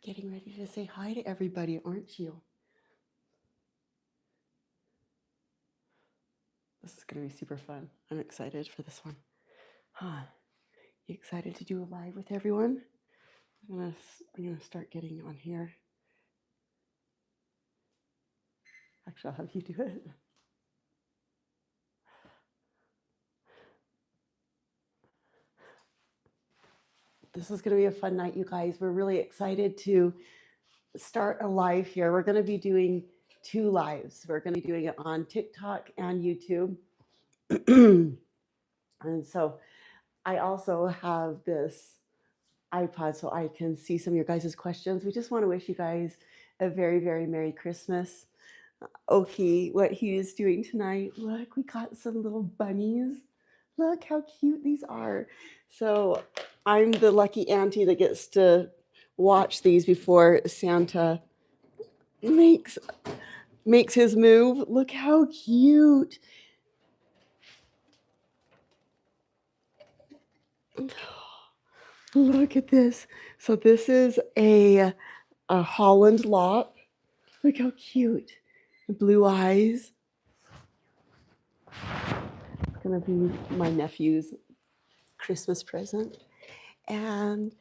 Getting ready to say hi to everybody, aren't you? This is going to be super fun. I'm excited for this one. Huh. You excited to do a live with everyone? I'm gonna start getting on here. Actually, I'll have you do it. This is going to be a fun night, you guys. We're really excited to start a live here. We're going to be doing 2 lives. We're going to be doing it on TikTok and YouTube. And so I also have this iPod so I can see some of your guys' questions. We just want to wish you guys a very, very Merry Christmas. Oki, what he is doing tonight. Look, we got some little bunnies. Look how cute these are. So I'm the lucky auntie that gets to watch these before Santa makes his move. Look how cute. Look at this. So this is a Holland lot. Look how cute. Blue eyes. It's gonna be my nephew's Christmas present. And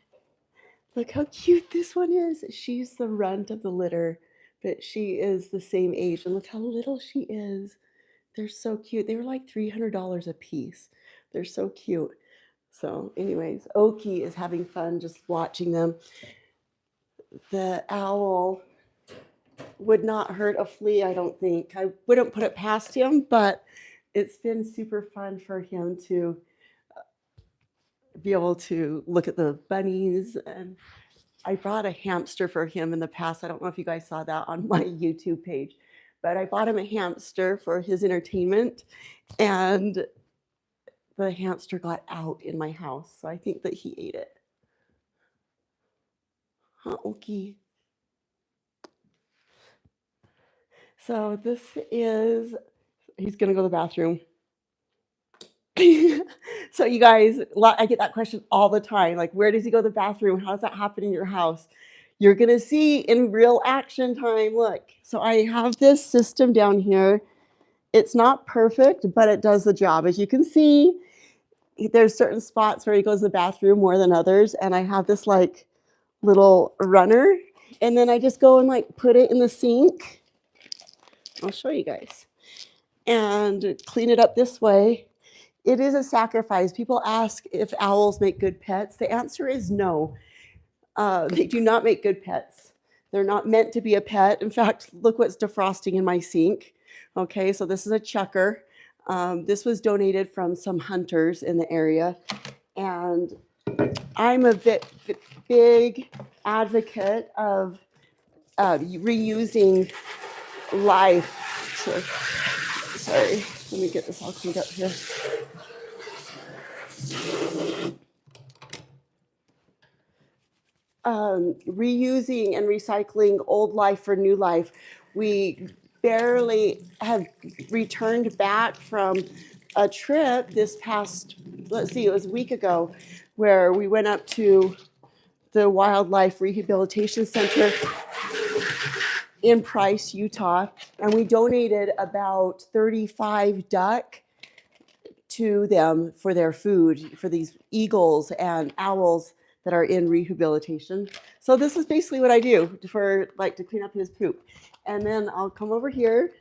look how cute this one is. She's the runt of the litter, but she is the same age. And look how little she is. They're so cute. They were like $300 a piece. They're so cute. So anyways, Oki is having fun just watching them. The owl would not hurt a flea, I don't think. I wouldn't put it past him, but it's been super fun for him to be able to look at the bunnies. And I brought a hamster for him in the past. I don't know if you guys saw that on my YouTube page, but I bought him a hamster for his entertainment, and the hamster got out in my house. So I think that he ate it. Huh, Oki? So this is, he's going to go to the bathroom. So you guys, I get that question all the time. Like, where does he go to the bathroom? How does that happen in your house? You're going to see in real action time. Look, so I have this system down here. It's not perfect, but it does the job. As you can see, there's certain spots where he goes to the bathroom more than others. And I have this like little runner. And then I just go and like put it in the sink. I'll show you guys. And clean it up this way. It is a sacrifice. People ask if owls make good pets. The answer is no. They do not make good pets. They're not meant to be a pet. In fact, look what's defrosting in my sink. Okay, so this is a chucker. This was donated from some hunters in the area. And I'm a big advocate of reusing life. So, sorry, let me get this all cleaned up here. Reusing and recycling old life for new life. We barely have returned back from a trip this past, let's see, it was a week ago, where we went up to the Wildlife Rehabilitation Center in Price, Utah, and we donated about 35 duck to them for their food, for these eagles and owls that are in rehabilitation. So this is basically what I do for like to clean up his poop. And then I'll come over here.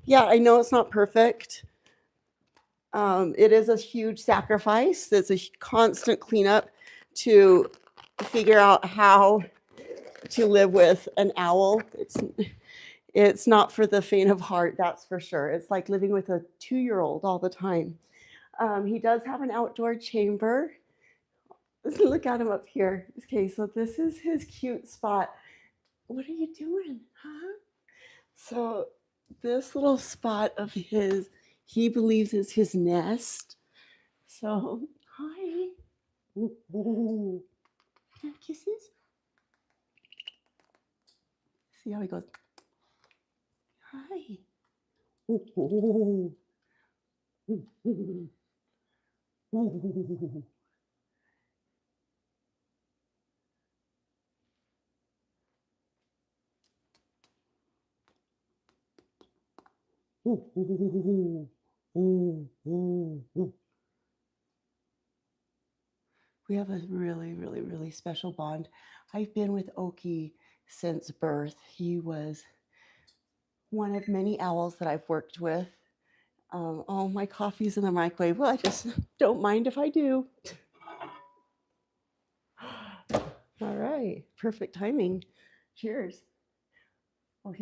Yeah, I know it's not perfect. It is a huge sacrifice. It's a constant cleanup to figure out how to live with an owl. It's not for the faint of heart, that's for sure. It's like living with a 2-year-old all the time. He does have an outdoor chamber. Look at him up here. Okay, so this is his cute spot. What are you doing, huh? So this little spot of his, he believes is his nest. So, hi. Ooh, ooh. Kisses. See how he goes. Hi. Ooh, ooh. Ooh, ooh. Ooh. We have a really, really, really special bond. I've been with Oki since birth. He was one of many owls that I've worked with. Oh, my coffee's in the microwave. Well, I just don't mind if I do. All right, perfect timing. Cheers. Oh,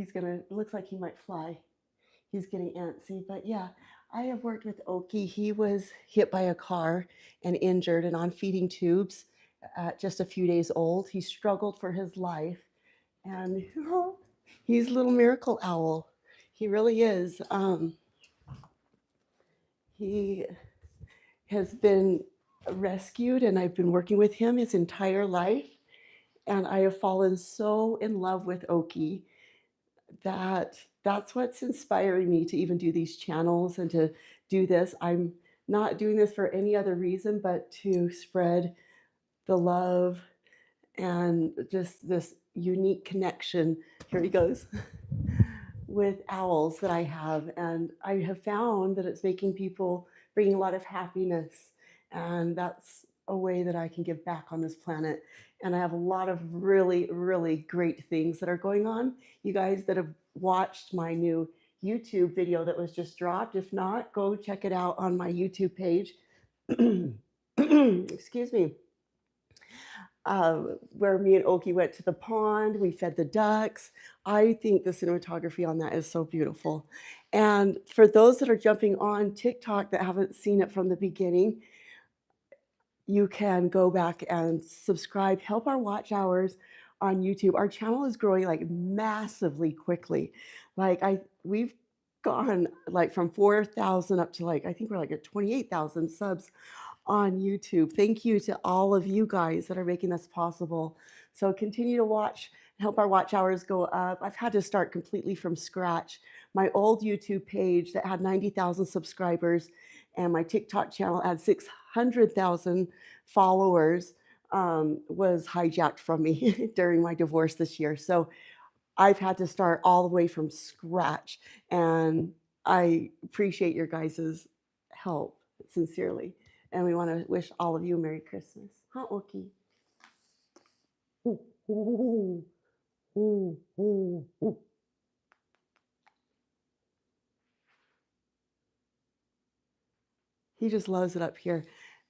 looks like he might fly. He's getting antsy, but yeah, I have worked with Oki. He was hit by a car and injured and on feeding tubes at just a few days old. He struggled for his life, and he's a little miracle owl. He really is. He has been rescued, and I've been working with him his entire life. And I have fallen so in love with Oki that's what's inspiring me to even do these channels and to do this. I'm not doing this for any other reason but to spread the love and just this unique connection. Here he goes. With owls that I have. And I have found that it's making people, bringing a lot of happiness. And that's a way that I can give back on this planet. And I have a lot of really, really great things that are going on. You guys that have watched my new YouTube video that was just dropped, if not, go check it out on my YouTube page. Excuse me. Where me and Oki went to the pond, we fed the ducks. I think the cinematography on that is so beautiful. And for those that are jumping on TikTok that haven't seen it from the beginning, you can go back and subscribe, help our watch hours on YouTube. Our channel is growing like massively quickly. We've gone like from 4,000 up to like, I think we're like at 28,000 subs on YouTube. Thank you to all of you guys that are making this possible. So continue to watch and help our watch hours go up. I've had to start completely from scratch. My old YouTube page that had 90,000 subscribers and my TikTok channel had 600,000 followers was hijacked from me during my divorce this year. So I've had to start all the way from scratch. And I appreciate your guys' help sincerely. And we want to wish all of you a Merry Christmas. Huh, Oki? Ooh, ooh, ooh, ooh, ooh. He just loves it up here.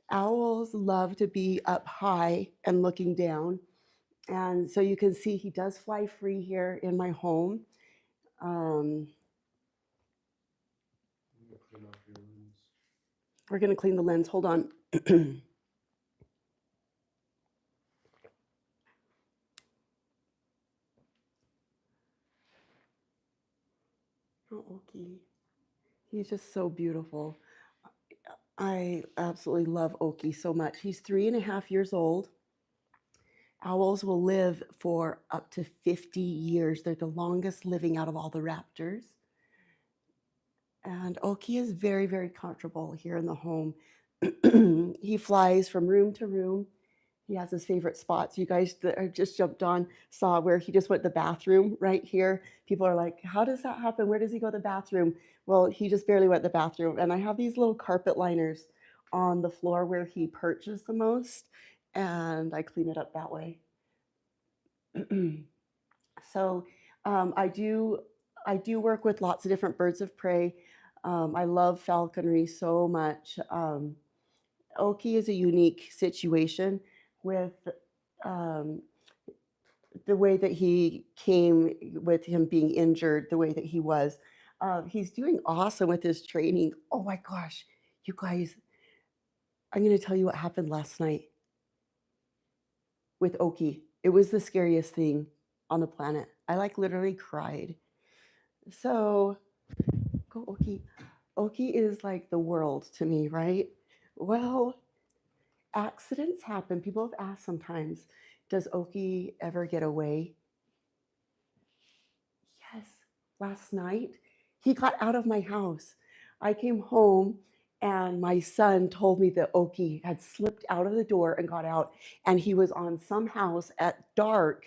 Owls love to be up high and looking down. And so you can see he does fly free here in my home. Um, we're going to clean the lens. Hold on. Oh, Oki. He's just so beautiful. I absolutely love Oki so much. He's 3.5 years old. Owls will live for up to 50 years. They're the longest living out of all the raptors. And Oki is very, very comfortable here in the home. He flies from room to room. He has his favorite spots. You guys that just jumped on saw where he just went to the bathroom right here. People are like, how does that happen? Where does he go to the bathroom? Well, he just barely went to the bathroom. And I have these little carpet liners on the floor where he perches the most, and I clean it up that way. So I do work with lots of different birds of prey. I love falconry so much. Oki is a unique situation with um, the way that he came with him being injured, the way that he was. He's doing awesome with his training. Oh my gosh, you guys, I'm going to tell you what happened last night with Oki. It was the scariest thing on the planet. I like literally cried. So, go Oki. Oki is like the world to me, right? Well, accidents happen. People have asked sometimes, does Oki ever get away? Yes. Last night, he got out of my house. I came home and my son told me that Oki had slipped out of the door and got out, and he was on some house at dark,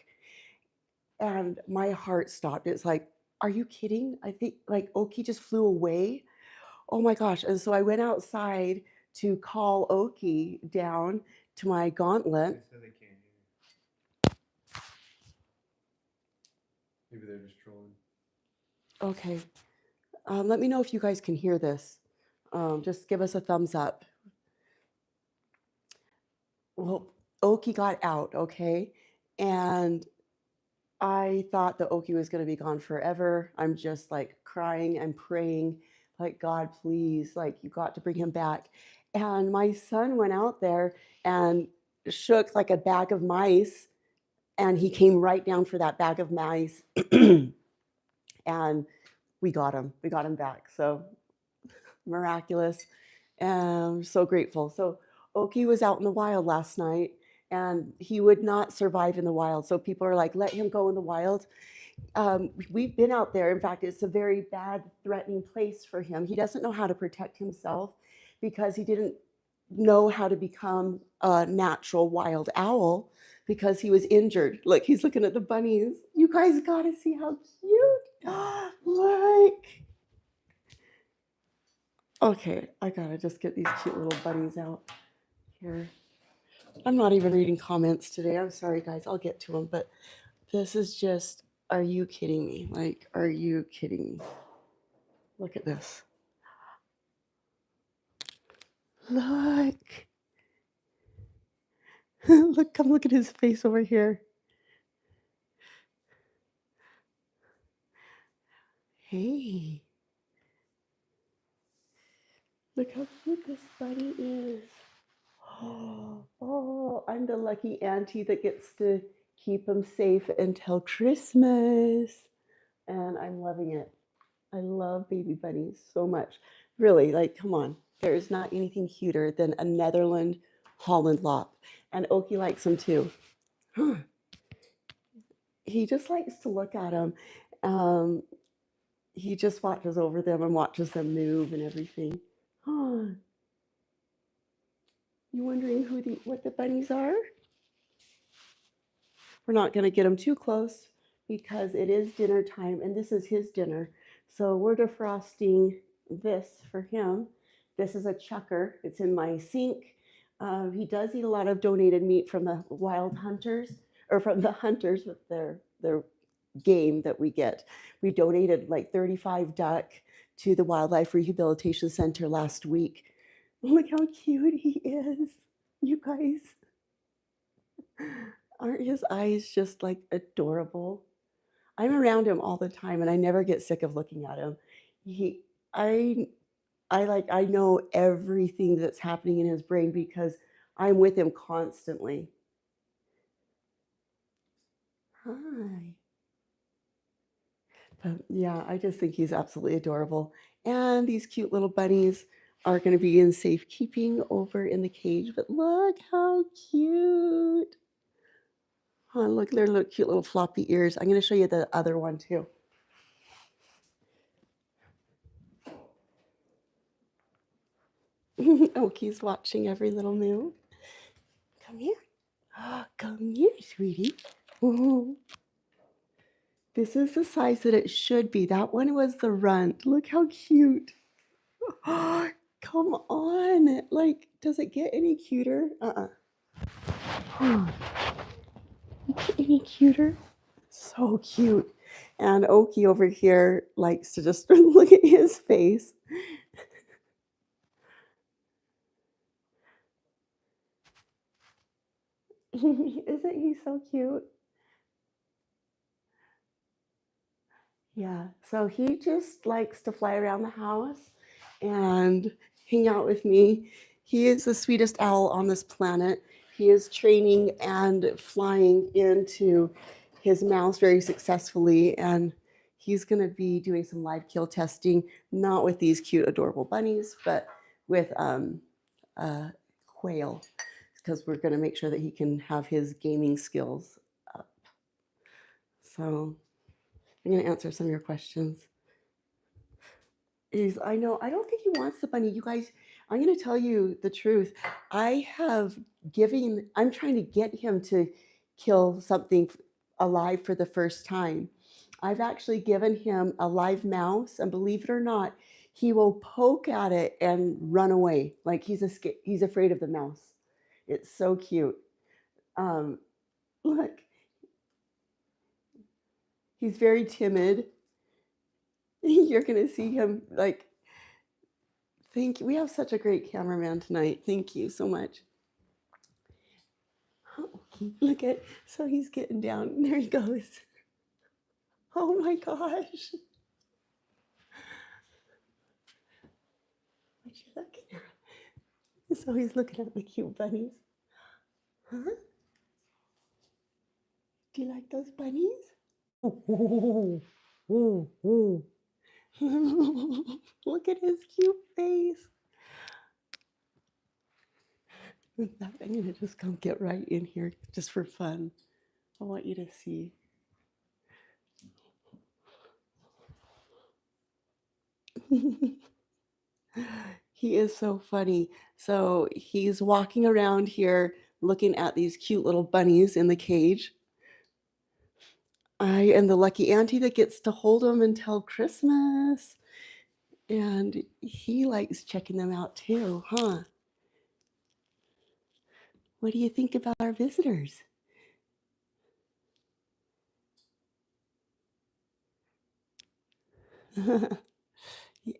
and my heart stopped. It's like are you kidding? I think like Oki just flew away. Oh my gosh. And so I went outside to call Oki down to my gauntlet. They said they can't hear. Maybe they're just trolling. Okay. Let me know if you guys can hear this. Just give us a thumbs up. Well, Oki got out, okay? And I thought that Oki was going to be gone forever. I'm just like crying and praying, like, God, please, like, you got to bring him back. And my son went out there and shook like a bag of mice, and he came right down for that bag of mice. And we got him. We got him back. So miraculous. And I'm so grateful. So Oki was out in the wild last night, and he would not survive in the wild. So people are like, let him go in the wild. We've been out there. In fact, it's a very bad, threatening place for him. He doesn't know how to protect himself because he didn't know how to become a natural wild owl because he was injured. Look, he's looking at the bunnies. You guys got to see how cute. Look. Okay, I gotta just get these cute little bunnies out here. I'm not even reading comments today. I'm sorry, guys. I'll get to them, but this is just, are you kidding me? Like, are you kidding me? Look at this. Look. Look, come look at his face over here. Hey. Look how cute this bunny is. Oh, I'm the lucky auntie that gets to keep him safe until Christmas. And I'm loving it. I love baby bunnies so much. Really, like, come on. There is not anything cuter than a Netherland Holland Lop. And Oki likes them too. Huh. He just likes to look at them. Um, he just watches over them and watches them move and everything. Huh. You wondering what the bunnies are? We're not going to get them too close because it is dinner time and this is his dinner. So we're defrosting this for him. This is a chucker. It's in my sink. He does eat a lot of donated meat from the wild hunters, or from the hunters with their game that we get. We donated like 35 duck to the Wildlife Rehabilitation Center last week. Look how cute he is, you guys. Aren't his eyes just like adorable? I'm around him all the time and I never get sick of looking at him. He I I know everything that's happening in his brain because I'm with him constantly. Hi. But yeah, I just think he's absolutely adorable. And these cute little bunnies are going to be in safekeeping over in the cage. But look how cute. Oh, look, their little cute little floppy ears. I'm going to show you the other one too. Oki's watching every little move. Come here. Come here, sweetie. This is the size that it should be. That one was the runt. Look how cute. Come on. Like, does it get any cuter? Any cuter? So cute. And Oki over here likes to just look at his face. Isn't he so cute? Yeah, so he just likes to fly around the house and hang out with me. He is the sweetest owl on this planet. He is training and flying into his mouse very successfully, and he's going to be doing some live kill testing, not with these cute, adorable bunnies, but with quail, because we're going to make sure that he can have his gaming skills up. So I'm going to answer some of your questions. I know, I don't think he wants the bunny. You guys, I'm going to tell you the truth. I'm trying to get him to kill something alive for the first time. I've actually given him a live mouse, and believe it or not, he will poke at it and run away. Like he's afraid of the mouse. It's so cute. Look, he's very timid. You're gonna see him like. Thank you. We have such a great cameraman tonight. Thank you so much. Oh, look at, so he's getting down. There he goes. Oh my gosh. What you looking at? So he's looking at the cute bunnies. Huh? Do you like those bunnies? Ooh, ooh, ooh. Look at his cute face. In fact, I'm going to just come get right in here just for fun. I want you to see. He is so funny. So he's walking around here looking at these cute little bunnies in the cage. I am the lucky auntie that gets to hold them until Christmas. And he likes checking them out too, huh? What do you think about our visitors?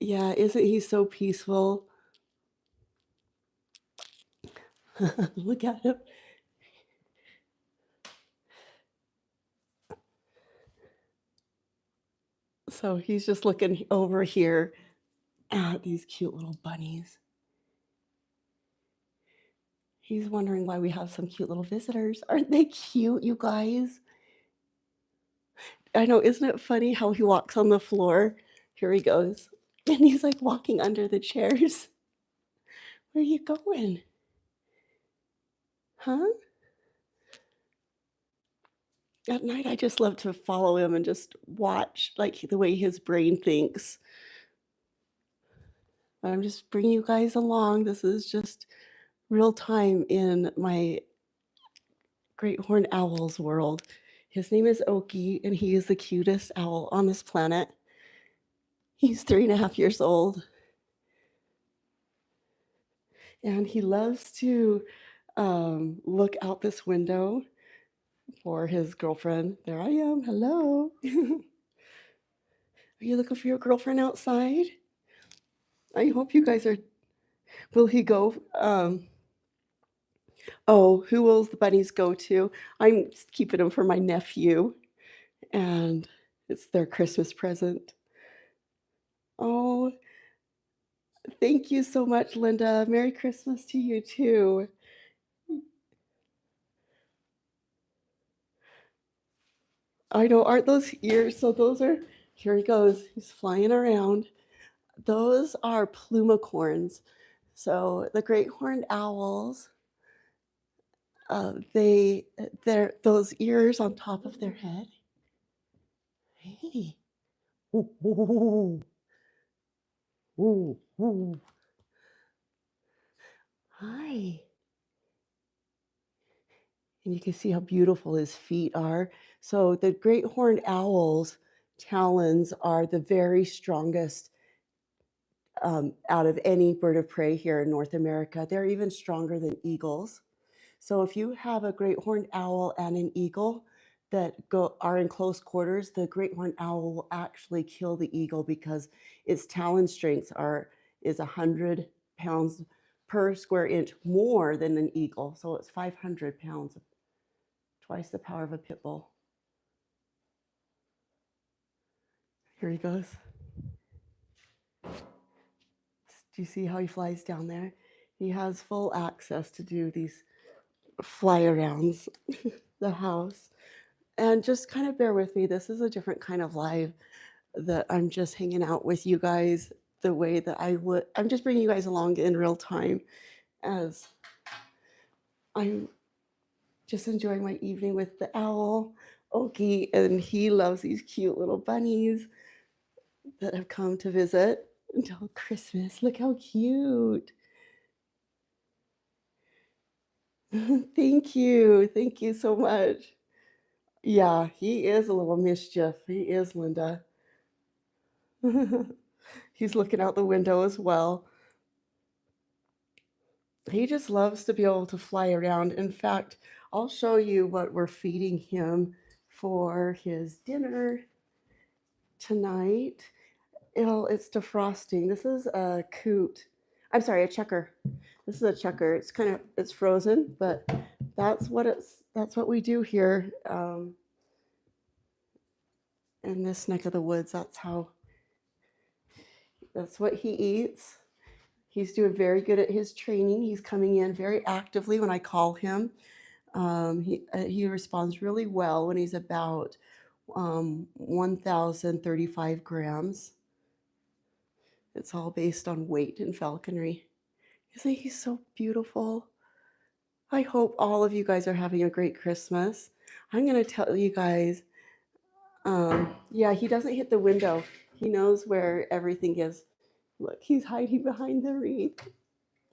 Yeah, isn't he so peaceful? Look at him. So he's just looking over here at these cute little bunnies. He's wondering why we have some cute little visitors. Aren't they cute, you guys? I know, isn't it funny how he walks on the floor? Here he goes. And he's like walking under the chairs. Where are you going? Huh? At night, I just love to follow him and just watch like the way his brain thinks. I'm just bringing you guys along. This is just real time in my great horned owl's world. His name is Oaky, and he is the cutest owl on this planet. He's 3.5 years old. And he loves to look out this window for his girlfriend. There I am. Hello. Are you looking for your girlfriend outside? I hope you guys are. Will he go? Oh, who will the bunnies go to? I'm keeping them for my nephew, and it's their Christmas present. Oh, thank you so much, Linda. Merry Christmas to you too. I know, aren't those ears? So those are, here he goes. He's flying around. Those are plumicorns. So the great horned owls, they're those ears on top of their head. Hey. Ooh, ooh, ooh, ooh. Hi. And you can see how beautiful his feet are. So the great horned owl's talons are the very strongest out of any bird of prey here in North America. They're even stronger than eagles. So if you have a great horned owl and an eagle that are in close quarters, the great horned owl will actually kill the eagle because its talon strength is 100 pounds per square inch more than an eagle. So it's 500 pounds, twice the power of a pit bull. Here he goes. Do you see how he flies down there? He has full access to do these fly arounds the house. And just kind of bear with me. This is a different kind of live that I'm just hanging out with you guys the way that I would. I'm just bringing you guys along in real time as I'm just enjoying my evening with the owl, Oki, and he loves these cute little bunnies that have come to visit until Christmas. Look how cute. Thank you. Thank you so much. Yeah, he is a little mischief. He is, Linda. He's looking out the window as well. He just loves to be able to fly around. In fact, I'll show you what we're feeding him for his dinner tonight. It's defrosting. This is a coot. I'm sorry, a checker. This is a checker. It's frozen, but that's what we do here in this neck of the woods. That's what he eats. He's doing very good at his training. He's coming in very actively when I call him. He responds really well when he's about 1,035 grams. It's all based on weight and falconry. Isn't he so beautiful? I hope all of you guys are having a great Christmas. I'm going to tell you guys, yeah, he doesn't hit the window. He knows where everything is. Look, he's hiding behind the reed.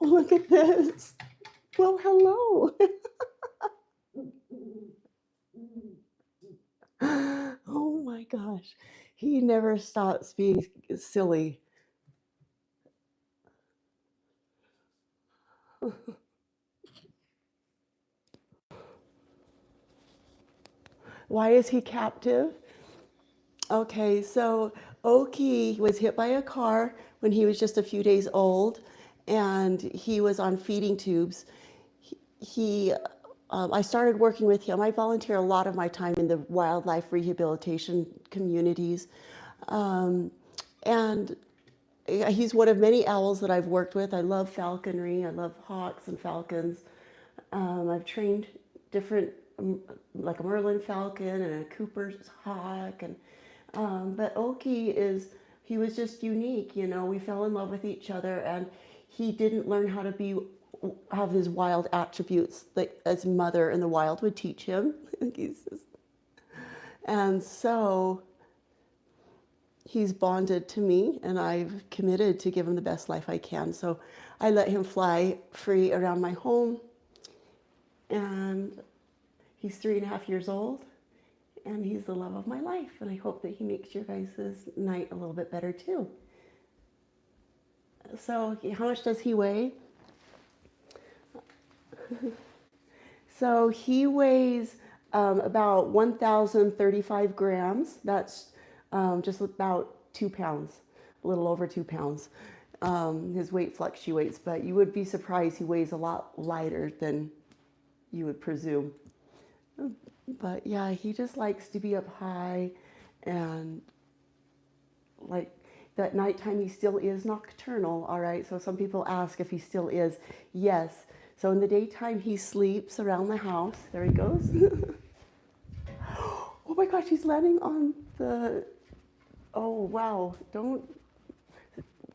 Look at this. Well, hello. Oh my gosh. He never stops being silly. Why is he captive? Okay, so Oki was hit by a car when he was just a few days old, and he was on feeding tubes. He I started working with him. I volunteer a lot of my time in the wildlife rehabilitation communities. Um, and he's one of many owls that I've worked with. I love falconry. I love hawks and falcons. I've trained different, like a Merlin falcon and a Cooper's hawk. But he was just unique. You know, we fell in love with each other, and he didn't learn how to have his wild attributes that his mother in the wild would teach him. And so he's bonded to me, and I've committed to give him the best life I can. So I let him fly free around my home, and he's 3.5 years old, and he's the love of my life. And I hope that he makes your guys' night a little bit better too. So how much does he weigh? So he weighs about 1,035 grams. That's just about 2 pounds, a little over 2 pounds. His weight fluctuates, but you would be surprised he weighs a lot lighter than you would presume. But yeah, he just likes to be up high, and like that nighttime he still is nocturnal, all right? So some people ask if he still is. Yes. So in the daytime he sleeps around the house. There he goes. Oh my gosh, he's landing on the, oh wow,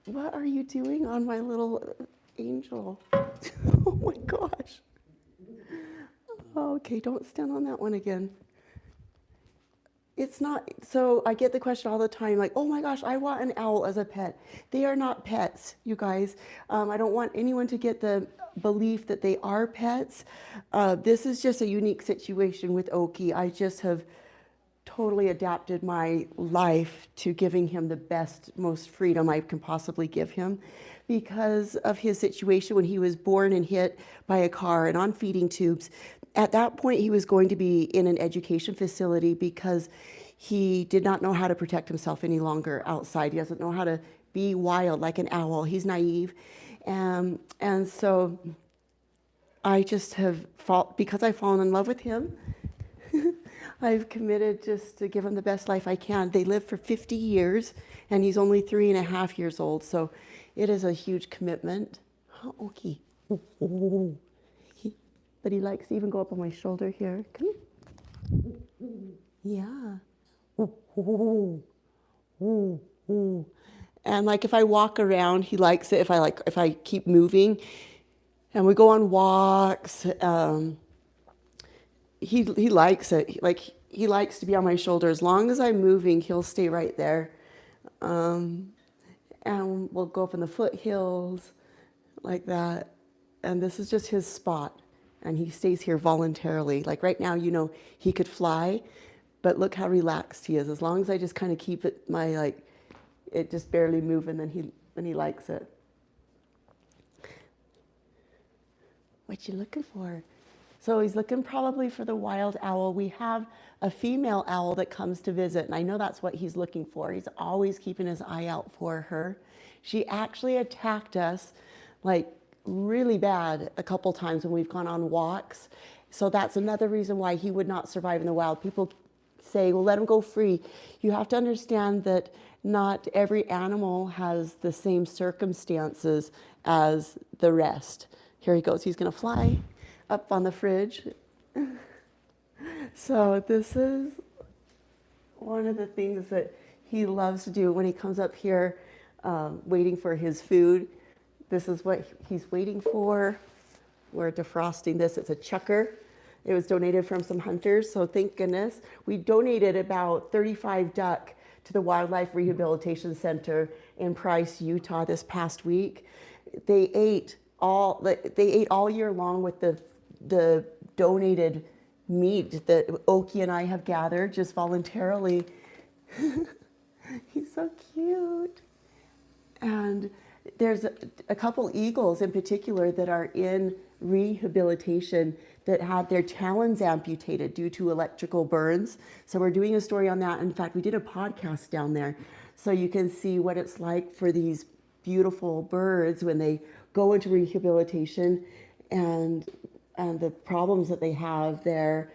what are you doing on my little angel? Oh my gosh. Okay, don't stand on that one again. It's not, so I get the question all the time, like, oh my gosh, I want an owl as a pet. They are not pets, you guys. I don't want anyone to get the belief that they are pets. This is just a unique situation with Oki. I just have totally adapted my life to giving him the best, most freedom I can possibly give him because of his situation when he was born and hit by a car and on feeding tubes. At that point, he was going to be in an education facility because he did not know how to protect himself any longer outside. He doesn't know how to be wild like an owl. He's naive. And so I just because I've fallen in love with him, I've committed just to give him the best life I can. They live for 50 years, and he's only 3.5 years old, so it is a huge commitment. Oh, okay. But he likes to even go up on my shoulder here. Come here. Yeah. And like if I walk around, he likes it. If I keep moving, and we go on walks. He likes it. Like he likes to be on my shoulder. As long as I'm moving, he'll stay right there. And we'll go up in the foothills like that. And this is just his spot. And he stays here voluntarily. Like right now, you know, he could fly, but look how relaxed he is. As long as I just kind of keep it, it just barely move, and then he likes it. What you looking for? So he's looking probably for the wild owl. We have a female owl that comes to visit, and I know that's what he's looking for. He's always keeping his eye out for her. She actually attacked us like really bad a couple times when we've gone on walks. So that's another reason why he would not survive in the wild. People say, well, let him go free. You have to understand that not every animal has the same circumstances as the rest. Here he goes. He's going to fly up on the fridge. So this is one of the things that he loves to do when he comes up here waiting for his food. This is what he's waiting for. We're defrosting this. It's a chucker. It was donated from some hunters, so thank goodness. We donated about 35 duck to the Wildlife Rehabilitation Center in Price, Utah this past week. They ate all year long with the donated meat that Oaky and I have gathered just voluntarily. He's so cute. And there's a couple eagles in particular that are in rehabilitation that had their talons amputated due to electrical burns. So we're doing a story on that. In fact, we did a podcast down there. So you can see what it's like for these beautiful birds when they go into rehabilitation and the problems that they have there.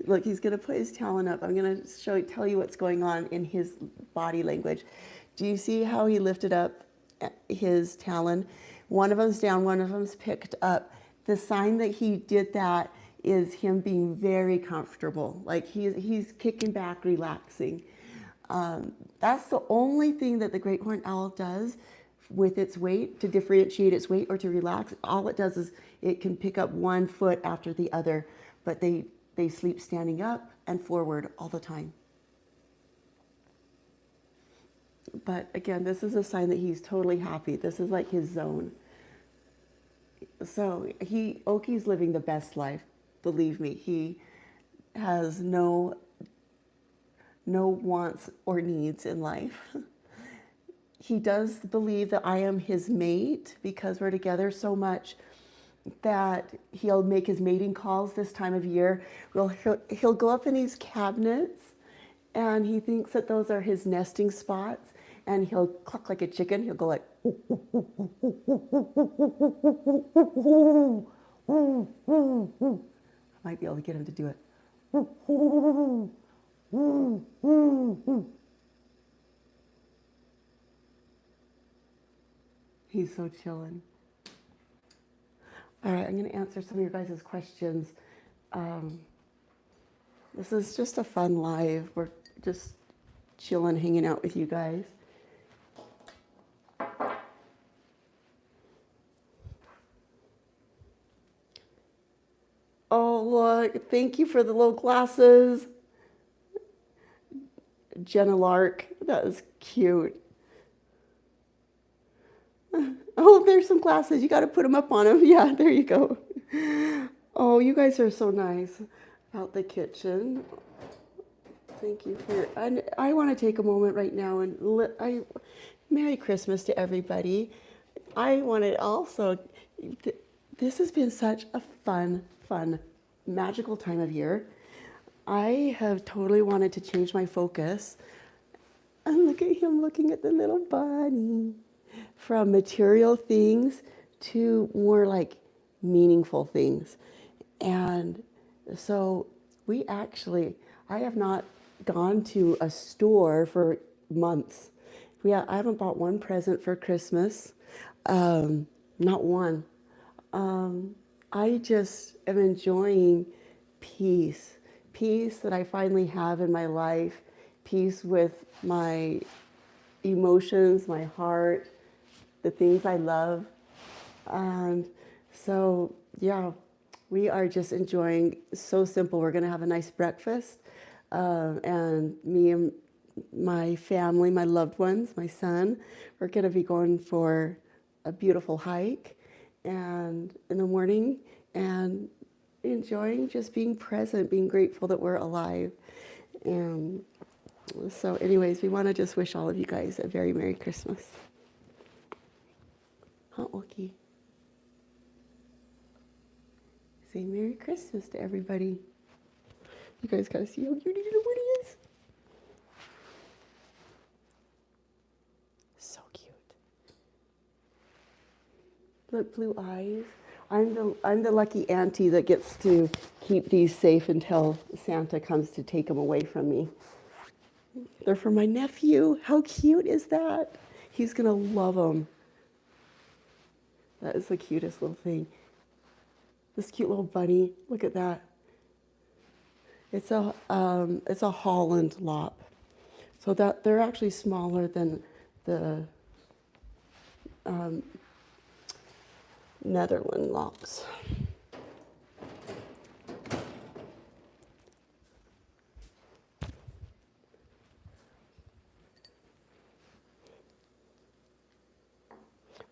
Look, he's going to put his talon up. I'm going to tell you what's going on in his body language. Do you see how he lifted up his talon? One of them's down, one of them's picked up. The sign that he did that is him being very comfortable. Like he's kicking back, relaxing. That's the only thing that the great horned owl does with its weight, to differentiate its weight or to relax. All it does is it can pick up one foot after the other, but they sleep standing up and forward all the time. But again, this is a sign that he's totally happy. This is like his zone. So Oaky's living the best life. Believe me, he has no wants or needs in life. He does believe that I am his mate because we're together so much that he'll make his mating calls this time of year. He'll go up in these cabinets and he thinks that those are his nesting spots, and he'll cluck like a chicken. He'll go like, I might be able to get him to do it. He's so chillin'. All right, I'm going to answer some of your guys' questions. This is just a fun live. We're just chilling, hanging out with you guys. Oh, look, thank you for the little glasses. Jenna Lark, that was cute. Oh, there's some glasses. You got to put them up on him. Yeah, there you go. Oh, you guys are so nice about the kitchen. Thank you for. And I want to take a moment right now and Merry Christmas to everybody. I want to also. This has been such a fun, magical time of year. I have totally wanted to change my focus. And look at him looking at the little bunny. From material things to more like meaningful things. And so I have not gone to a store for months. I haven't bought one present for Christmas, not one. I just am enjoying peace that I finally have in my life, peace with my emotions, my heart, the things I love. And so, yeah, we are just enjoying, so simple. We're going to have a nice breakfast. And me and my family, my loved ones, my son, we're going to be going for a beautiful hike. and in the morning, and enjoying just being present, being grateful that we're alive. And so anyways, we want to just wish all of you guys a very Merry Christmas. Huh, Oaky? Say Merry Christmas to everybody. You guys gotta see how cute little Woody is. So cute. Look, blue eyes. I'm the lucky auntie that gets to keep these safe until Santa comes to take them away from me. They're for my nephew. How cute is that? He's gonna love them. That is the cutest little thing. This cute little bunny. Look at that. It's a Holland lop. So that they're actually smaller than the Netherland lops.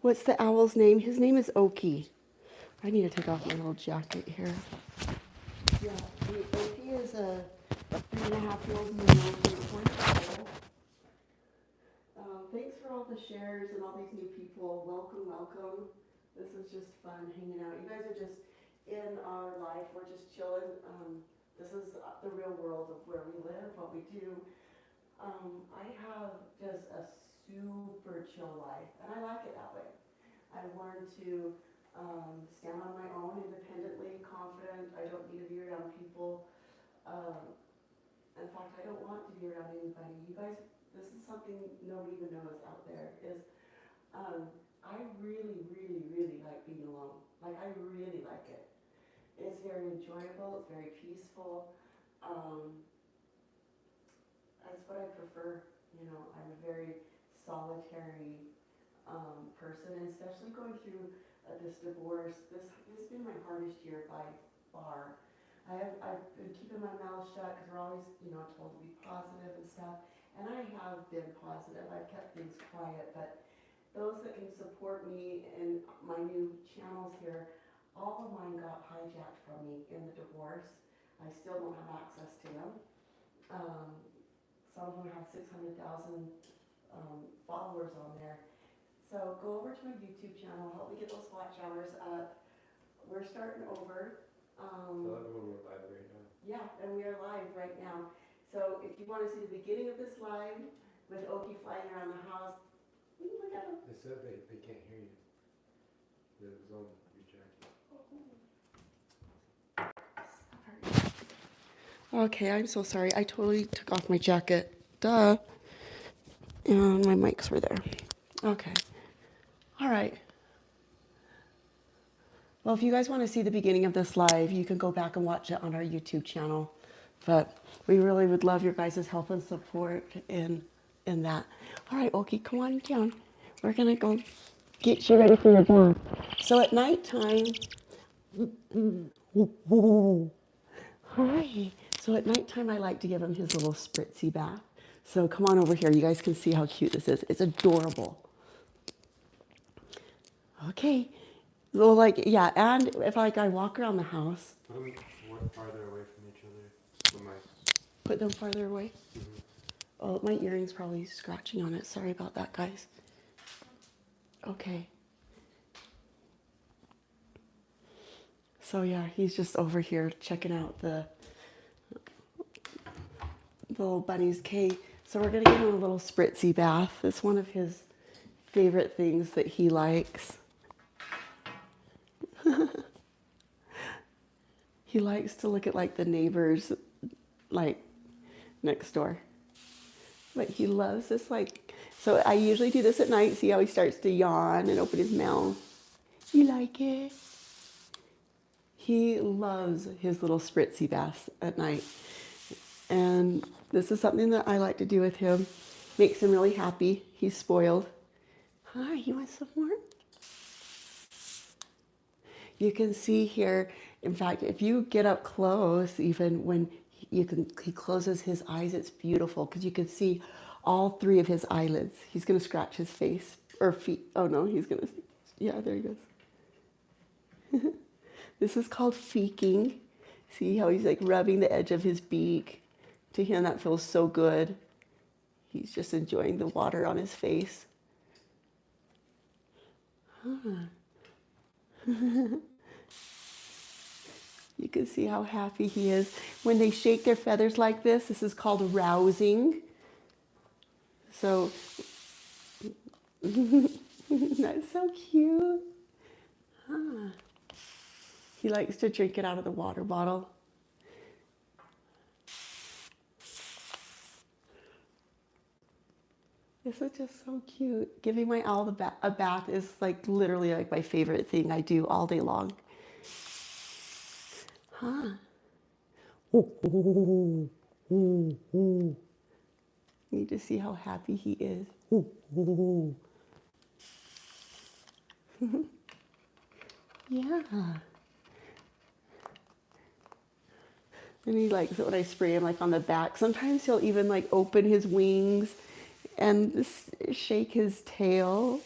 What's the owl's name? His name is Oaky. I need to take off my little jacket here. Yeah, Oaky is a 3.5-year-old male from Portugal. Thanks for all the shares and all these new people. Welcome, welcome. This is just fun hanging out. You guys are just in our life. We're just chilling. This is the real world of where we live, what we do. I have just a super chill life, and I like it that way. I've learned to stand on my own independently, confident. I don't need to be around people. In fact, I don't want to be around anybody. You guys, this is something nobody even knows out there, is I really, really, really like being alone. Like, I really like it. It's very enjoyable. It's very peaceful. That's what I prefer. You know, I'm a very solitary person, and especially going through this divorce. This has been my hardest year by far. I've been keeping my mouth shut because we're always, told to be positive and stuff. And I have been positive. I've kept things quiet, but those that can support me in my new channels here, all of mine got hijacked from me in the divorce. I still don't have access to them. Some of them have 600,000 followers on there. So go over to my YouTube channel, help me get those watch hours up. We're starting over. We're live right now. Yeah, and we are live right now. So if you want to see the beginning of this live with Oaky flying around the house, look at him. They said they can't hear you. It was on your jacket. Sorry. Okay, I'm so sorry. I totally took off my jacket. Duh. And my mics were there. Okay. All right. Well, if you guys want to see the beginning of this live, you can go back and watch it on our YouTube channel. But we really would love your guys' help and support in that. All right, Oaky, come on down. We're going to go get you ready for your bath. So at nighttime, hi. So at nighttime, I like to give him his little spritzy bath. So come on over here. You guys can see how cute this is. It's adorable. Okay. So and if I walk around the house. Put them farther away from each other. The mics. Put them farther away? Mm-hmm. Oh, my earring's probably scratching on it. Sorry about that, guys. Okay. So yeah, he's just over here checking out the little bunny's cage. So we're gonna give him a little spritzy bath. It's one of his favorite things that he likes. He likes to look at the neighbors next door. But he loves this so I usually do this at night. See how he starts to yawn and open his mouth. You like it? He loves his little spritzy baths at night. And this is something that I like to do with him. Makes him really happy. He's spoiled. Hi, you want some more? You can see here, in fact, if you get up close, even when he closes his eyes, it's beautiful because you can see all 3 of his eyelids. He's going to scratch his face or feet. Oh no, he's going to, yeah, there he goes. This is called feeking. See how he's like rubbing the edge of his beak? To him, that feels so good. He's just enjoying the water on his face. You can see how happy he is. When they shake their feathers like this is called rousing. So, that's so cute. Huh. He likes to drink it out of the water bottle. This is just so cute. Giving my owl a bath is like literally like my favorite thing I do all day long. Huh. You need to see how happy he is. Yeah. And he likes it when I spray him like on the back. Sometimes he'll even like open his wings and just shake his tail.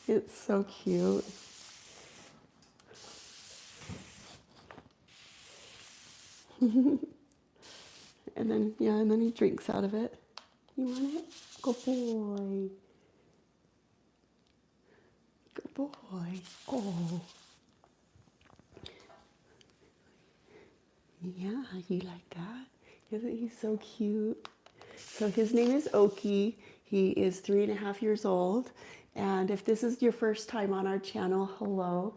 It's so cute. And then, yeah, and then he drinks out of it. You want it? Good boy. Good boy. Oh. Yeah, you like that? Isn't he so cute? So his name is Oaky. He is 3.5 years old. And if this is your first time on our channel, hello.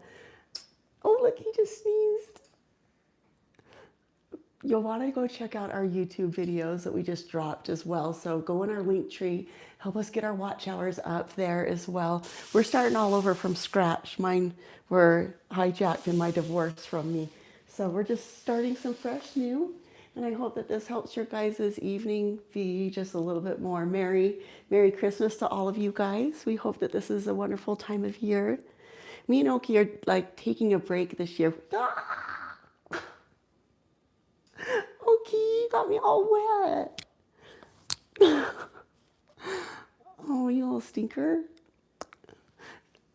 Oh, look, he just sneezed. You'll want to go check out our YouTube videos that we just dropped as well. So go in our link tree, help us get our watch hours up there as well. We're starting all over from scratch. Mine were hijacked in my divorce from me. So we're just starting some fresh new. And I hope that this helps your guys' evening be just a little bit more merry. Merry Christmas to all of you guys. We hope that this is a wonderful time of year. Me and Oki are like taking a break this year. Oki, you got me all wet. Oh, you little stinker.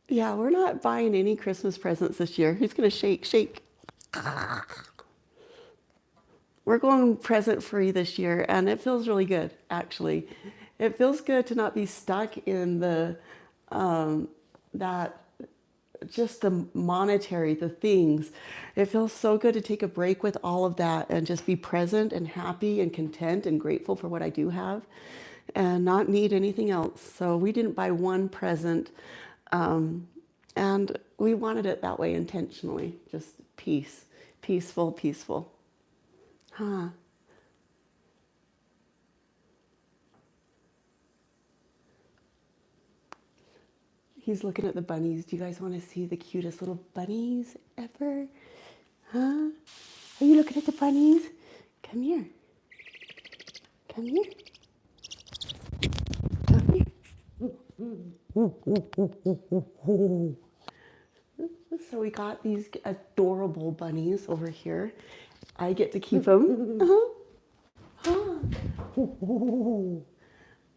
Yeah, we're not buying any Christmas presents this year. He's going to shake, shake. We're going present free this year, and it feels really good, actually. It feels good to not be stuck in the, just the monetary, the things. It feels so good to take a break with all of that and just be present and happy and content and grateful for what I do have and not need anything else. So we didn't buy one present, and we wanted it that way intentionally. Just peace, peaceful, peaceful. Huh. He's looking at the bunnies. Do you guys want to see the cutest little bunnies ever? Huh? Are you looking at the bunnies? Come here. Come here. Come here. So we got these adorable bunnies over here. I get to keep them.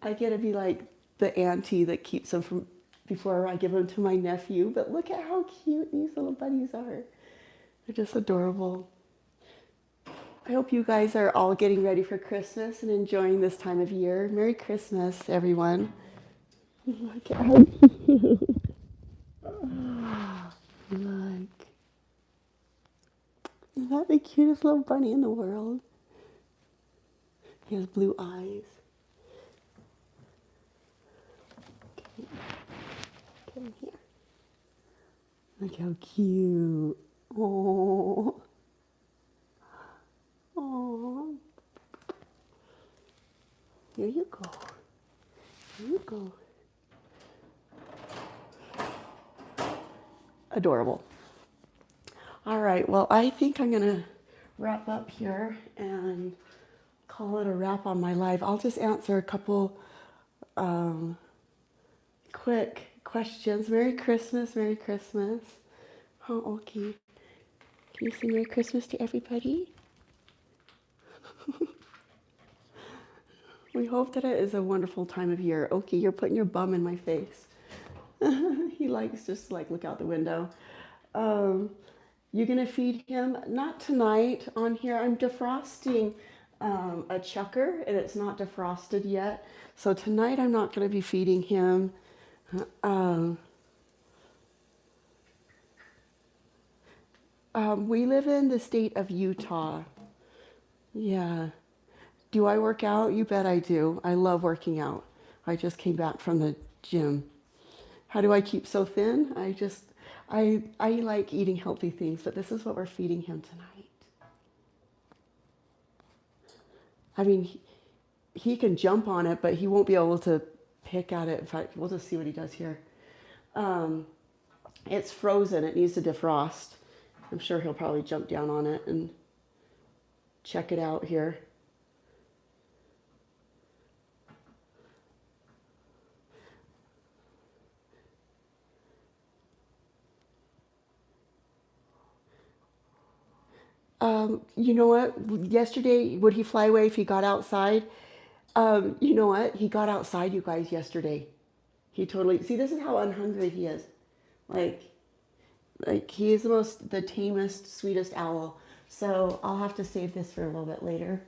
I get to be like the auntie that keeps them from before I give them to my nephew. But look at how cute these little bunnies are. They're just adorable. I hope you guys are all getting ready for Christmas and enjoying this time of year. Merry Christmas, everyone. Look at how cute. Look. Is that the cutest little bunny in the world? He has blue eyes. Come here. Look how cute. Oh. Oh. Here you go. Here you go. Adorable. All right, well, I think I'm going to wrap up here and call it a wrap on my live. I'll just answer a couple quick questions. Merry Christmas, Merry Christmas. Oh, okay. Can you say Merry Christmas to everybody? We hope that it is a wonderful time of year. Okay, you're putting your bum in my face. He likes just like look out the window. Um, you're gonna feed him, not tonight on here. I'm defrosting a chucker and it's not defrosted yet. So tonight I'm not gonna be feeding him. Um, we live in the state of Utah. Yeah. Do I work out? You bet I do. I love working out. I just came back from the gym. How do I keep so thin? I like eating healthy things, but this is what we're feeding him tonight. I mean, he can jump on it, but he won't be able to pick at it. In fact, we'll just see what he does here. Um, it's frozen. It needs to defrost. I'm sure he'll probably jump down on it and check it out here. You know what? Yesterday, would he fly away if he got outside? You know what? He got outside, you guys, yesterday. He totally, see, this is how unhungry he is. Like, like he is the tamest, sweetest owl. So I'll have to save this for a little bit later.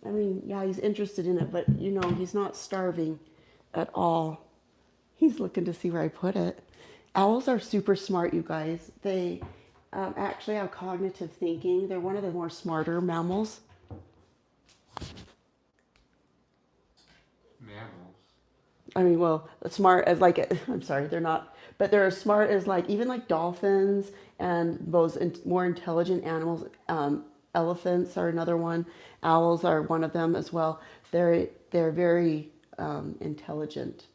I mean, yeah, he's interested in it, but you know, he's not starving at all. He's looking to see where I put it. Owls are super smart, you guys. They actually have cognitive thinking. They're one of the more smarter mammals. Mammals. I mean, well, smart as like, I'm sorry, they're not, but they're as smart as like, even like dolphins and those more intelligent animals. Elephants are another one. Owls are one of them as well. They're very intelligent.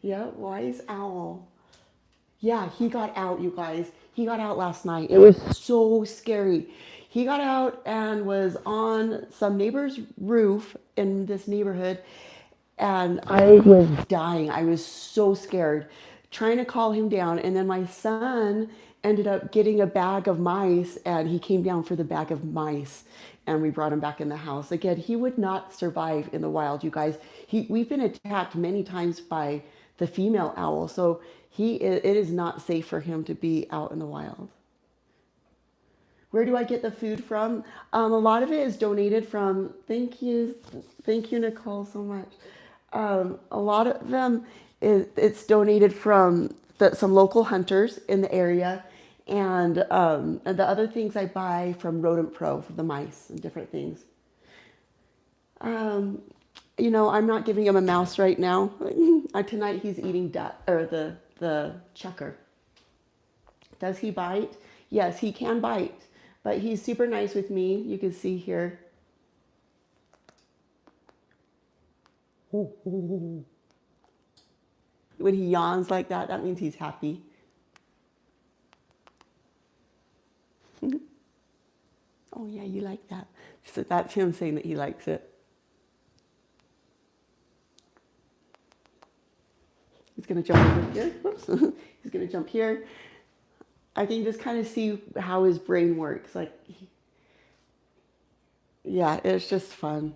Yeah, wise owl. Yeah, he got out, you guys. He got out last night. It was so scary. He got out and was on some neighbor's roof in this neighborhood, and I was dying. I was so scared, trying to call him down. And then my son ended up getting a bag of mice, and he came down for the bag of mice, and we brought him back in the house. Again, he would not survive in the wild, you guys. We've been attacked many times by the female owl, so it is not safe for him to be out in the wild. Where do I get the food from? A lot of it is donated from, thank you, Nicole, so much. A lot of them, it's donated from some local hunters in the area. And the other things I buy from Rodent Pro, for the mice and different things. You know, I'm not giving him a mouse right now. Tonight he's eating the chucker. Does he bite? Yes, he can bite, but he's super nice with me. You can see here. When he yawns like that, that means he's happy. Oh yeah, you like that. So that's him saying that he likes it. He's gonna jump over here. Whoops. He's gonna jump here. I can just kind of see how his brain works. Like, yeah, it's just fun.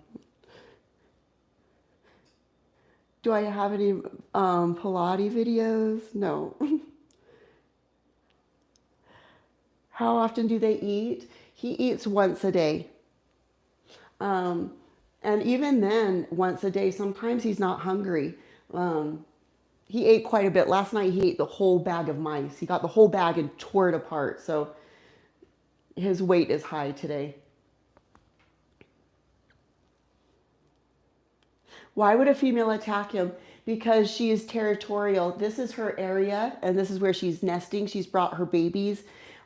Do I have any Pilates videos? No. How often do they eat? He eats once a day. Um, and even then, once a day, sometimes he's not hungry. He ate quite a bit. Last night, he ate the whole bag of mice. He got the whole bag and tore it apart. So his weight is high today. Why would a female attack him? Because she is territorial. This is her area, and this is where she's nesting. She's brought her babies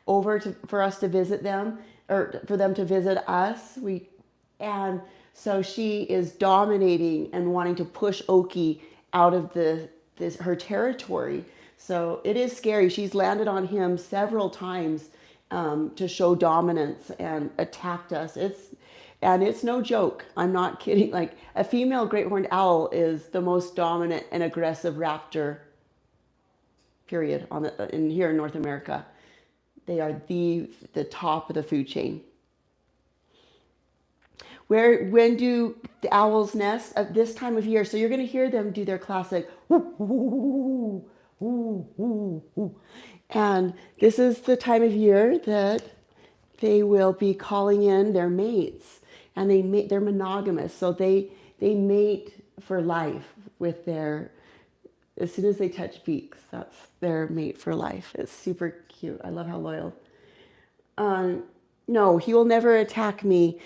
over for us to visit them, or for them to visit us. And so she is dominating and wanting to push Oaky out of her territory. So it is scary. She's landed on him several times to show dominance and attacked us. It's no joke. I'm not kidding. Like, a female great horned owl is the most dominant and aggressive raptor, period, in here in North America. They are the top of the food chain. When do the owls nest? At this time of year. So you're going to hear them do their classic woo, woo, woo, woo, woo. And this is the time of year that they will be calling in their mates, and they're monogamous. So they mate for life with their, as soon as they touch beaks, that's their mate for life. It's super cute. I love how loyal. No, he will never attack me.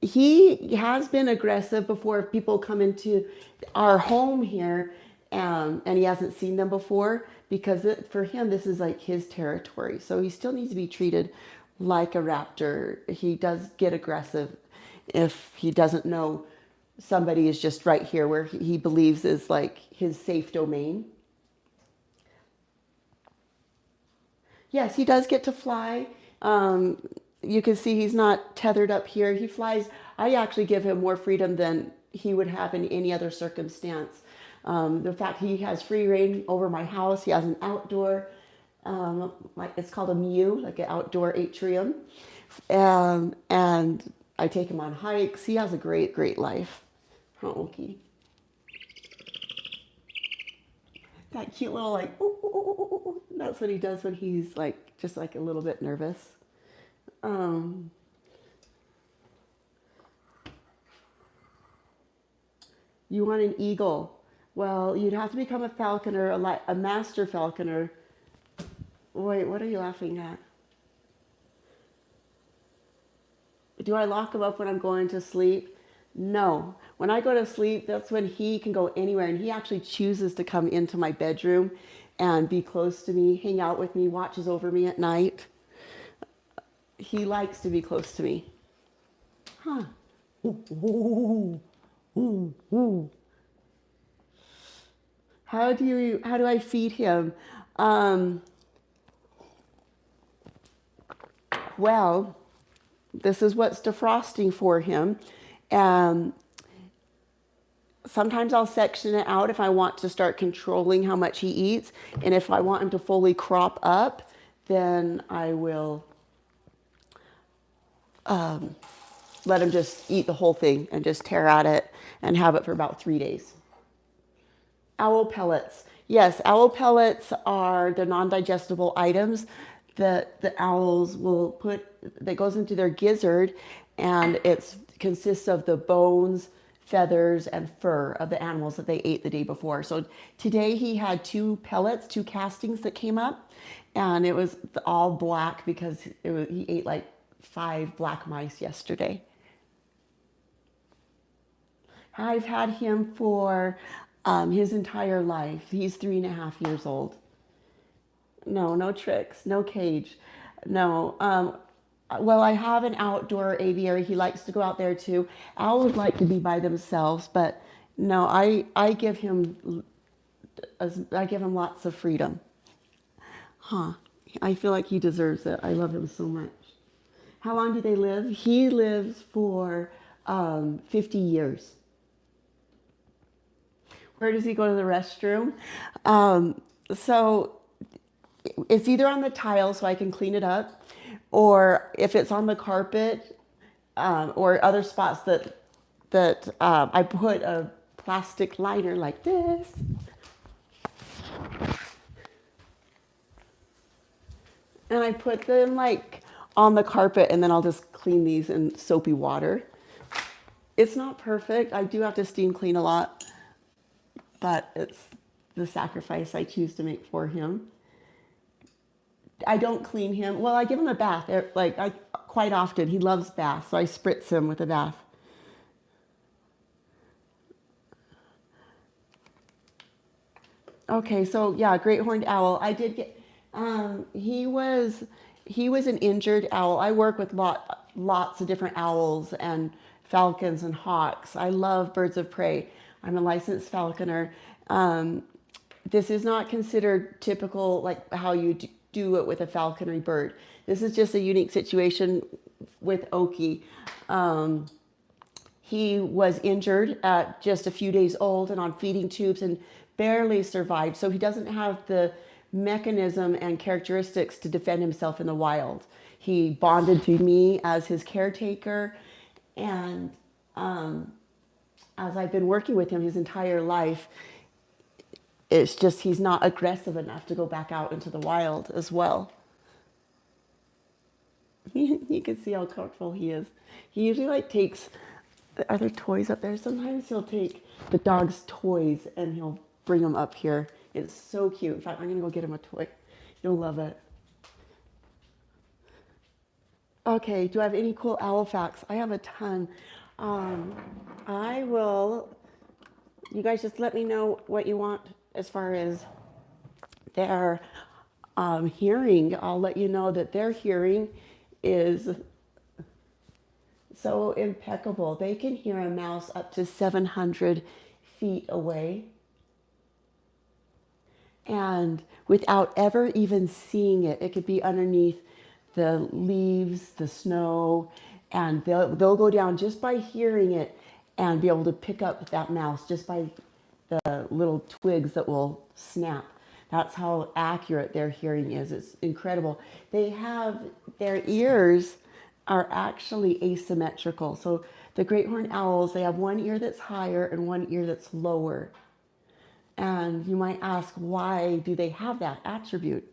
He has been aggressive before. If people come into our home here, and he hasn't seen them before, because for him, this is like his territory. So he still needs to be treated like a raptor. He does get aggressive if he doesn't know somebody is just right here where he believes is like his safe domain. Yes, he does get to fly. You can see he's not tethered up here. He flies. I actually give him more freedom than he would have in any other circumstance. The fact he has free reign over my house. He has an outdoor, like it's called a mew, like an outdoor atrium. And I take him on hikes. He has a great, great life. Huh, Oaky? That cute little like, ooh, ooh, ooh, ooh, ooh. That's what he does when he's like, just like a little bit nervous. You want an eagle? Well, you'd have to become a falconer, a master falconer. Wait, what are you laughing at? Do I lock him up when I'm going to sleep? No. When I go to sleep, that's when he can go anywhere. And he actually chooses to come into my bedroom and be close to me, hang out with me, watches over me at night. He likes to be close to me. Huh. Ooh, ooh, ooh, ooh. How do I feed him? Well, this is what's defrosting for him. Sometimes I'll section it out if I want to start controlling how much he eats. And if I want him to fully crop up, then I will let him just eat the whole thing and just tear at it and have it for about 3 days. Owl pellets. Yes, owl pellets are the non-digestible items that the owls will put, that goes into their gizzard, and it consists of the bones, feathers, and fur of the animals that they ate the day before. So today he had 2 pellets, 2 castings that came up, and it was all black because he ate like 5 black mice yesterday. I've had him for his entire life. He's 3.5 years old. No tricks, no cage. No. Well, I have an outdoor aviary. He likes to go out there too. Owls like to be by themselves, but no, I give him lots of freedom. Huh. I feel like he deserves it. I love him so much. How long do they live? He lives for 50 years. Where does he go to the restroom? So it's either on the tile so I can clean it up, or if it's on the carpet, or other spots that I put a plastic liner like this. And I put them like on the carpet, and then I'll just clean these in soapy water. It's not perfect. I do have to steam clean a lot, but it's the sacrifice I choose to make for him. I don't clean him. Well, I give him a bath. Quite often. He loves baths, so I spritz him with a bath. Okay, so yeah, great horned owl. I did get. He was an injured owl. I work with lots of different owls and falcons and hawks. I love birds of prey. I'm a licensed falconer. This is not considered typical, like how you do it with a falconry bird. This is just a unique situation with Oaky. He was injured at just a few days old and on feeding tubes and barely survived. So he doesn't have the mechanism and characteristics to defend himself in the wild. He bonded to me as his caretaker, and As I've been working with him his entire life, it's just he's not aggressive enough to go back out into the wild as well. You can see how comfortable he is. He usually like takes, are there toys up there? Sometimes he'll take the dog's toys and he'll bring them up here. It's so cute. In fact, I'm gonna go get him a toy. You'll love it. Okay, do I have any cool owl facts? I have a ton. I will, you guys just let me know what you want as far as their hearing. I'll let you know that their hearing is so impeccable. They can hear a mouse up to 700 feet away and without ever even seeing it. It could be underneath the leaves, the snow, and they'll go down just by hearing it and be able to pick up that mouse just by the little twigs that will snap. That's how accurate their hearing is. It's incredible. They have, their ears are actually asymmetrical. So the great horned owls, they have one ear that's higher and one ear that's lower. And you might ask, why do they have that attribute?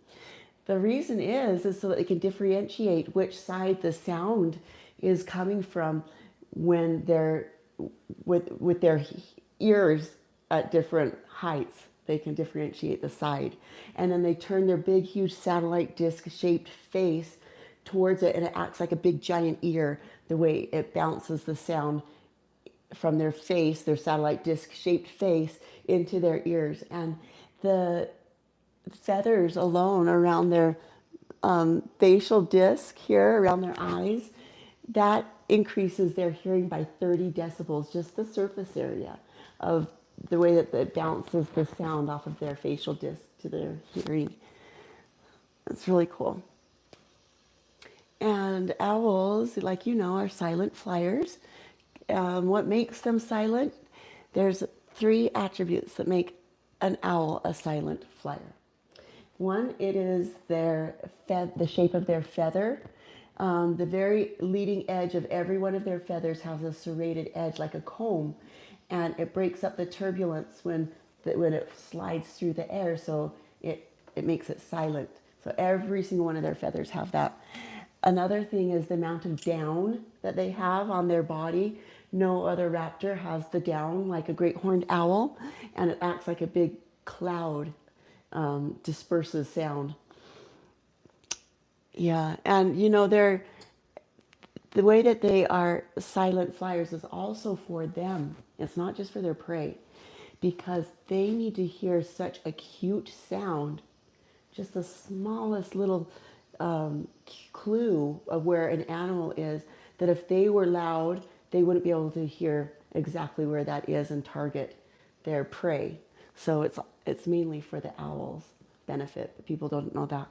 The reason is so that they can differentiate which side the sound is coming from when they're with their ears at different heights. They can differentiate the side. And then they turn their big, huge satellite disc shaped face towards it, and it acts like a big giant ear, the way it bounces the sound from their face, their satellite disc shaped face, into their ears. And the feathers alone around their facial disc here, around their eyes, that increases their hearing by 30 decibels, just the surface area of the way that it bounces the sound off of their facial disc to their hearing. It's really cool. And owls, like you know, are silent flyers. What makes them silent? There's 3 attributes that make an owl a silent flyer. One, it is the shape of their feather. The very leading edge of every one of their feathers has a serrated edge like a comb, and it breaks up the turbulence when it slides through the air, so it makes it silent. So every single one of their feathers have that. Another thing is the amount of down that they have on their body. No other raptor has the down like a great horned owl, and it acts like a big cloud, disperses sound. Yeah, and you know, the way that they are silent flyers is also for them. It's not just for their prey, because they need to hear such acute sound, just the smallest little clue of where an animal is, that if they were loud, they wouldn't be able to hear exactly where that is and target their prey. So it's mainly for the owl's benefit, but people don't know that.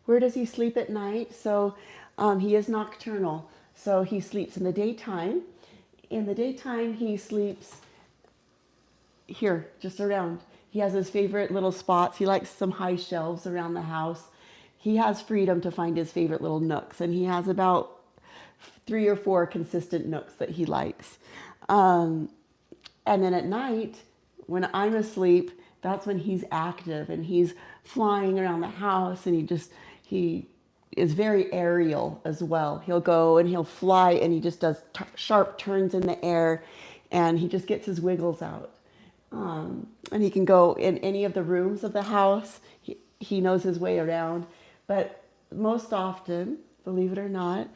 Where does he sleep at night? So he is nocturnal. So he sleeps in the daytime. In the daytime, he sleeps here, just around. He has his favorite little spots. He likes some high shelves around the house. He has freedom to find his favorite little nooks, and he has about 3 or 4 consistent nooks that he likes. And then at night, when I'm asleep, that's when he's active and he's flying around the house, and he is very aerial as well. He'll go and he'll fly, and he just does sharp turns in the air, and he just gets his wiggles out. And he can go in any of the rooms of the house. He knows his way around. But most often, believe it or not,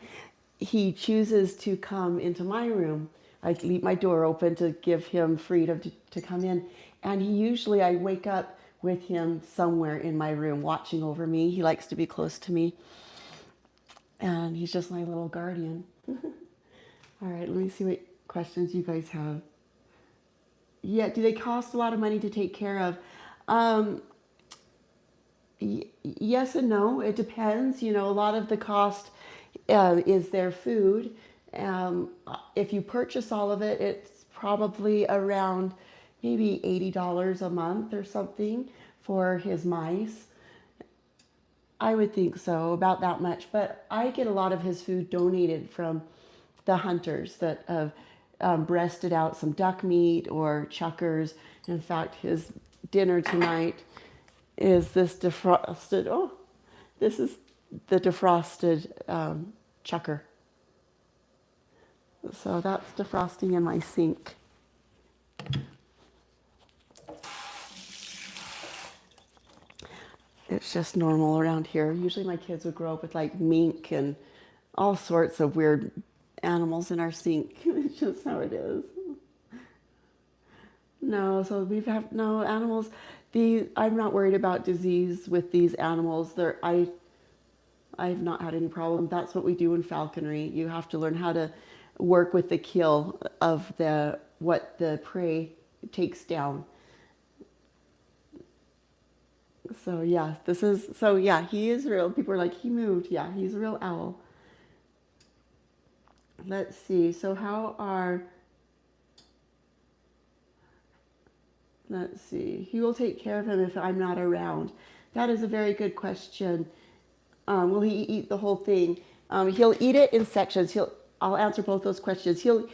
he chooses to come into my room. I leave my door open to give him freedom to come in. And I wake up with him somewhere in my room watching over me. He likes to be close to me. And he's just my little guardian. All right, let me see what questions you guys have. Yeah, do they cost a lot of money to take care of? Yes and no. It depends. You know, a lot of the cost is their food. If you purchase all of it, it's probably around maybe $80 a month or something for his mice. I would think so, about that much. But I get a lot of his food donated from the hunters that have breasted out some duck meat or chuckers. In fact, his dinner tonight is this defrosted. Oh, this is the defrosted chucker. So that's defrosting in my sink. It's just normal around here. Usually my kids would grow up with like mink and all sorts of weird animals in our sink. It's just how it is. No, so we've had no animals. I'm not worried about disease with these animals. I've not had any problem. That's what we do in falconry. You have to learn how to work with the kill of what the prey takes down. So yeah, he is real. People are like, he moved. Yeah, he's a real owl. Let's see. So let's see. He will take care of him if I'm not around. That is a very good question. Will he eat the whole thing? He'll eat it in sections. I'll answer both those questions. He'll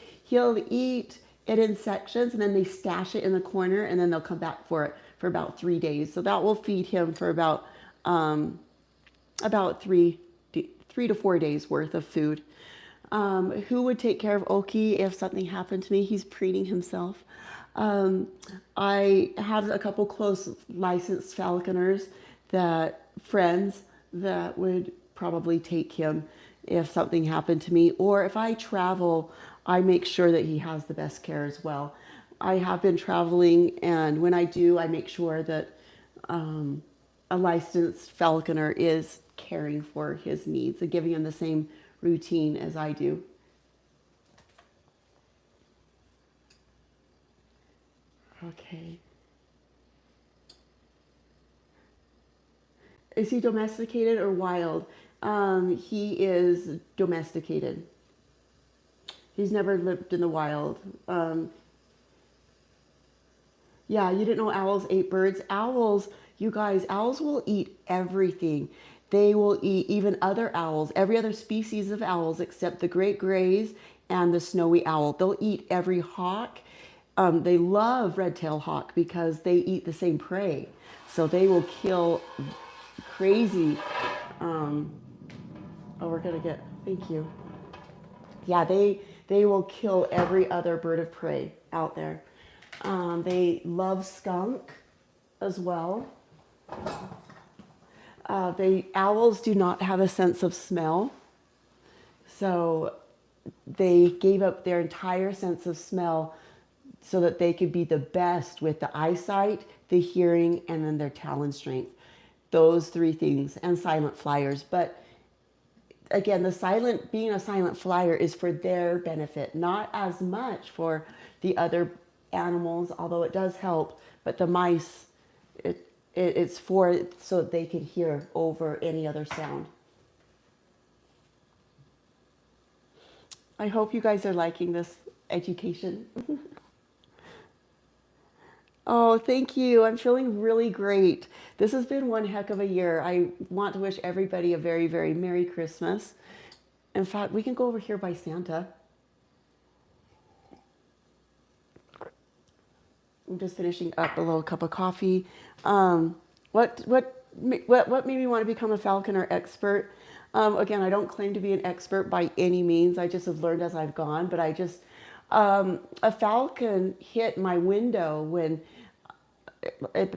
eat it in sections, and then they stash it in the corner, and then they'll come back for it for about 3 days. So that will feed him for about 3 to 4 days worth of food. Who would take care of Oki if something happened to me? He's preening himself. I have a couple close licensed falconers friends that would probably take him if something happened to me. Or if I travel, I make sure that he has the best care as well. I have been traveling, and when I do, I make sure that a licensed falconer is caring for his needs and giving him the same routine as I do. Okay. Is he domesticated or wild? He is domesticated. He's never lived in the wild. Yeah, you didn't know owls ate birds. Owls, you guys, owls will eat everything. They will eat even other owls, every other species of owls except the great grays and the snowy owl. They'll eat every hawk. They love red-tailed hawk because they eat the same prey. So they will kill crazy. We're gonna get, thank you. Yeah, they will kill every other bird of prey out there. They love skunk as well. Owls do not have a sense of smell. So they gave up their entire sense of smell so that they could be the best with the eyesight, the hearing, and then their talon strength. Those 3 things, and silent flyers. But again, being a silent flyer is for their benefit, not as much for the other animals, although it does help. But the mice, it's so that they can hear over any other sound. I hope you guys are liking this education. Oh, thank you. I'm feeling really great. This has been one heck of a year. I want to wish everybody a very, very Merry Christmas. In fact, we can go over here by Santa. I'm just finishing up a little cup of coffee. What made me want to become a falconer expert? Again, I don't claim to be an expert by any means. I just have learned as I've gone. But a falcon hit my window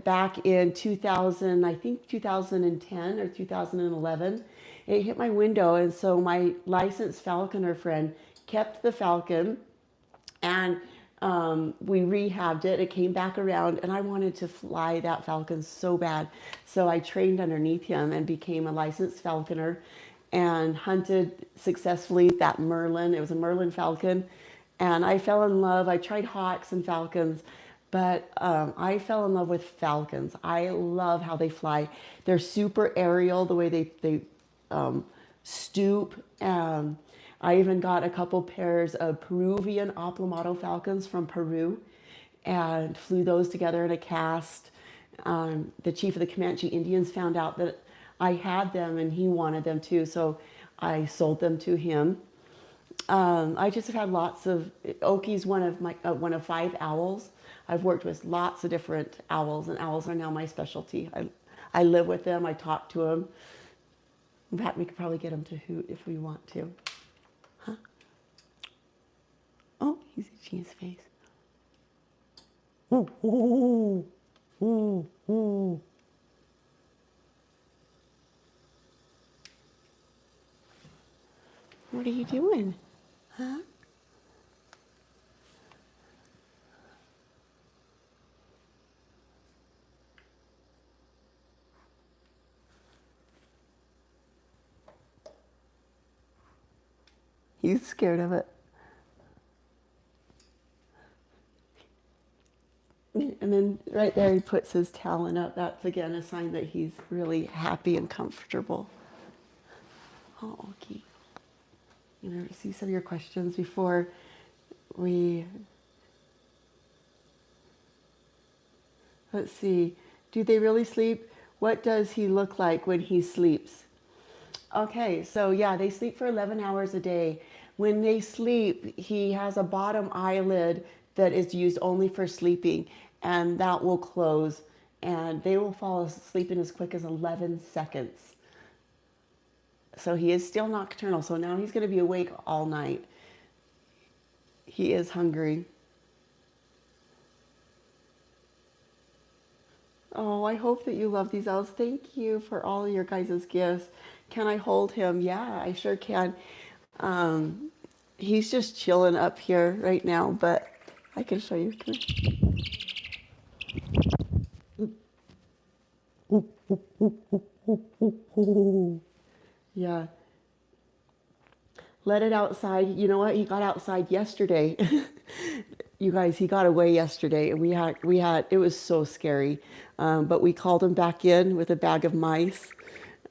back in 2000, I think 2010 or 2011. It hit my window, and so my licensed falconer friend kept the falcon, and we rehabbed it. It came back around, and I wanted to fly that falcon so bad. So I trained underneath him and became a licensed falconer and hunted successfully that Merlin. It was a Merlin falcon. And I fell in love. I tried hawks and falcons, but I fell in love with falcons. I love how they fly. They're super aerial, the way they stoop. I even got a couple pairs of Peruvian Aplomado falcons from Peru and flew those together in a cast. The chief of the Comanche Indians found out that I had them and he wanted them too, so I sold them to him. I just have had lots of. Oakie's one of 5 owls. I've worked with lots of different owls, and owls are now my specialty. I live with them. I talk to them. In fact, we could probably get him to hoot if we want to. Huh? Oh, he's itching his face. Ooh, ooh, ooh, ooh. What are you doing? Huh? He's scared of it. And then right there he puts his talon up. That's again a sign that he's really happy and comfortable. Oh, okay. You know, see some of your questions before we. Let's see. Do they really sleep? What does he look like when he sleeps? Okay, so yeah, they sleep for 11 hours a day. When they sleep, he has a bottom eyelid that is used only for sleeping, and that will close, and they will fall asleep in as quick as 11 seconds. So he is still nocturnal, so now he's going to be awake all night. He is hungry. Oh, I hope that you love these owls. Thank you for all your guys' gifts. Can I hold him? Yeah, I sure can. He's just chilling up here right now, but I can show you. Yeah. Let it outside. You know what? He got outside yesterday. You guys, he got away yesterday, and we had it was so scary. But we called him back in with a bag of mice.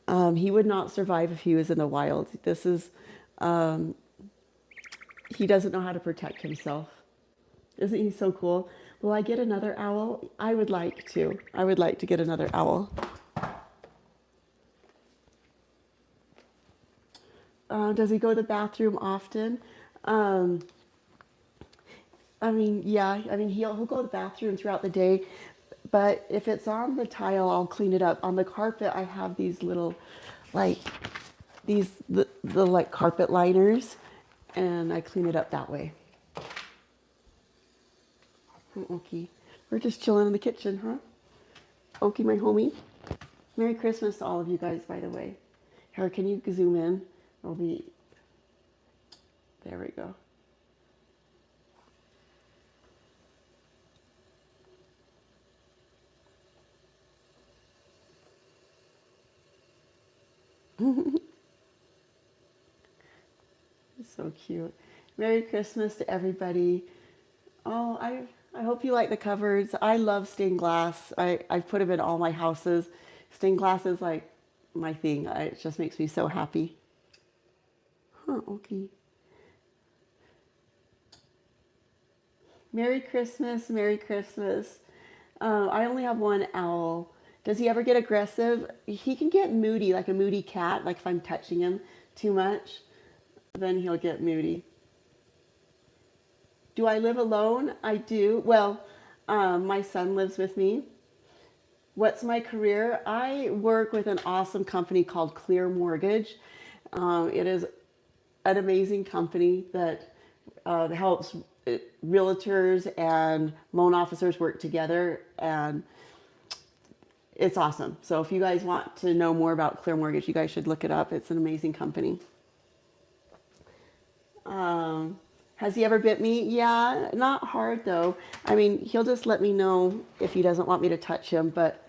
He would not survive if he was in the wild. This is, he doesn't know how to protect himself. Isn't he so cool? Will I get another owl? I would like to. I would like to get another owl. Does he go to the bathroom often? Um, I mean, yeah. I mean, he'll go to the bathroom throughout the day, but if it's on the tile, I'll clean it up. On the carpet, I have these little, like, the like carpet liners, and I clean it up that way. Okay, we're just chilling in the kitchen, huh? Okie, my homie. Merry Christmas to all of you guys, by the way. Here, can you zoom in? I'll be. There we go. So cute. Merry Christmas to everybody. Oh, I hope you like the cupboards. I love stained glass. I put them in all my houses. Stained glass is like my thing. It just makes me so happy. Huh, okay. Merry Christmas, Merry Christmas. I only have one owl. Does he ever get aggressive? He can get moody, like a moody cat. Like if I'm touching him too much, then he'll get moody. Do I live alone? I do. Well, my son lives with me. What's my career? I work with an awesome company called Clear Mortgage. It is an amazing company that helps realtors and loan officers work together, and it's awesome. So if you guys want to know more about Clear Mortgage, you guys should look it up. It's an amazing company. Has he ever bit me? Yeah, not hard though. I mean, he'll just let me know if he doesn't want me to touch him, but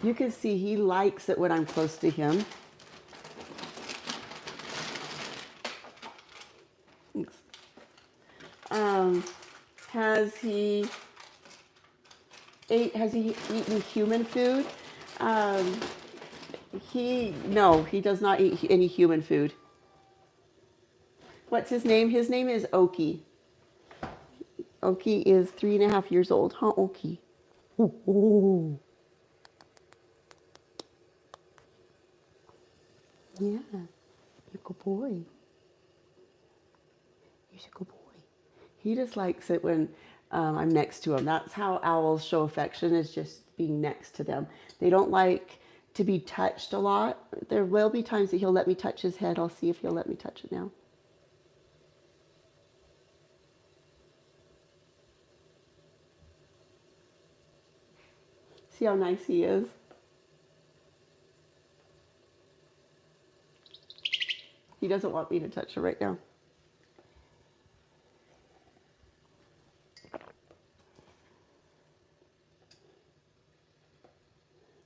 you can see he likes it when I'm close to him. Thanks. Has he eaten human food? Um, no, he does not eat any human food. What's his name? His name is Okie. Okie is 3.5 years old, huh, Okie? Ooh, ooh. Yeah, you're a good boy. He's a good boy. He just likes it when I'm next to him. That's how owls show affection, is just being next to them. They don't like to be touched a lot. There will be times that he'll let me touch his head. I'll see if he'll let me touch it now. See how nice he is? He doesn't want me to touch her right now.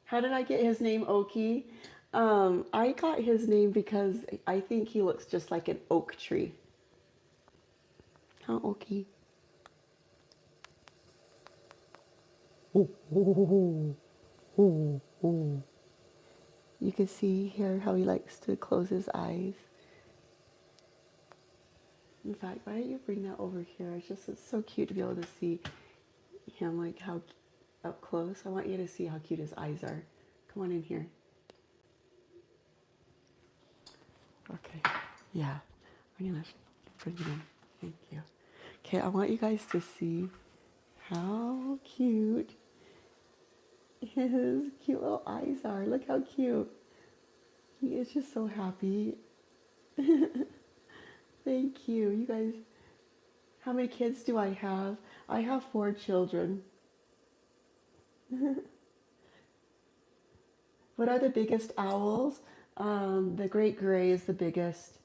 How did I get his name Oaky? I got his name because I think he looks just like an oak tree. Huh, Oaky? Oh, oh, oh, oh. You can see here how he likes to close his eyes. In fact, why don't you bring that over here? It's so cute to be able to see him like how up close. I want you to see how cute his eyes are. Come on in here. Okay. Yeah. I'm gonna bring it in. Thank you. Okay, I want you guys to see how cute his cute little eyes are. Look how cute. He is just so happy. Thank you. You guys, how many kids do I have? I have 4 children. What are the biggest owls? The great gray is the biggest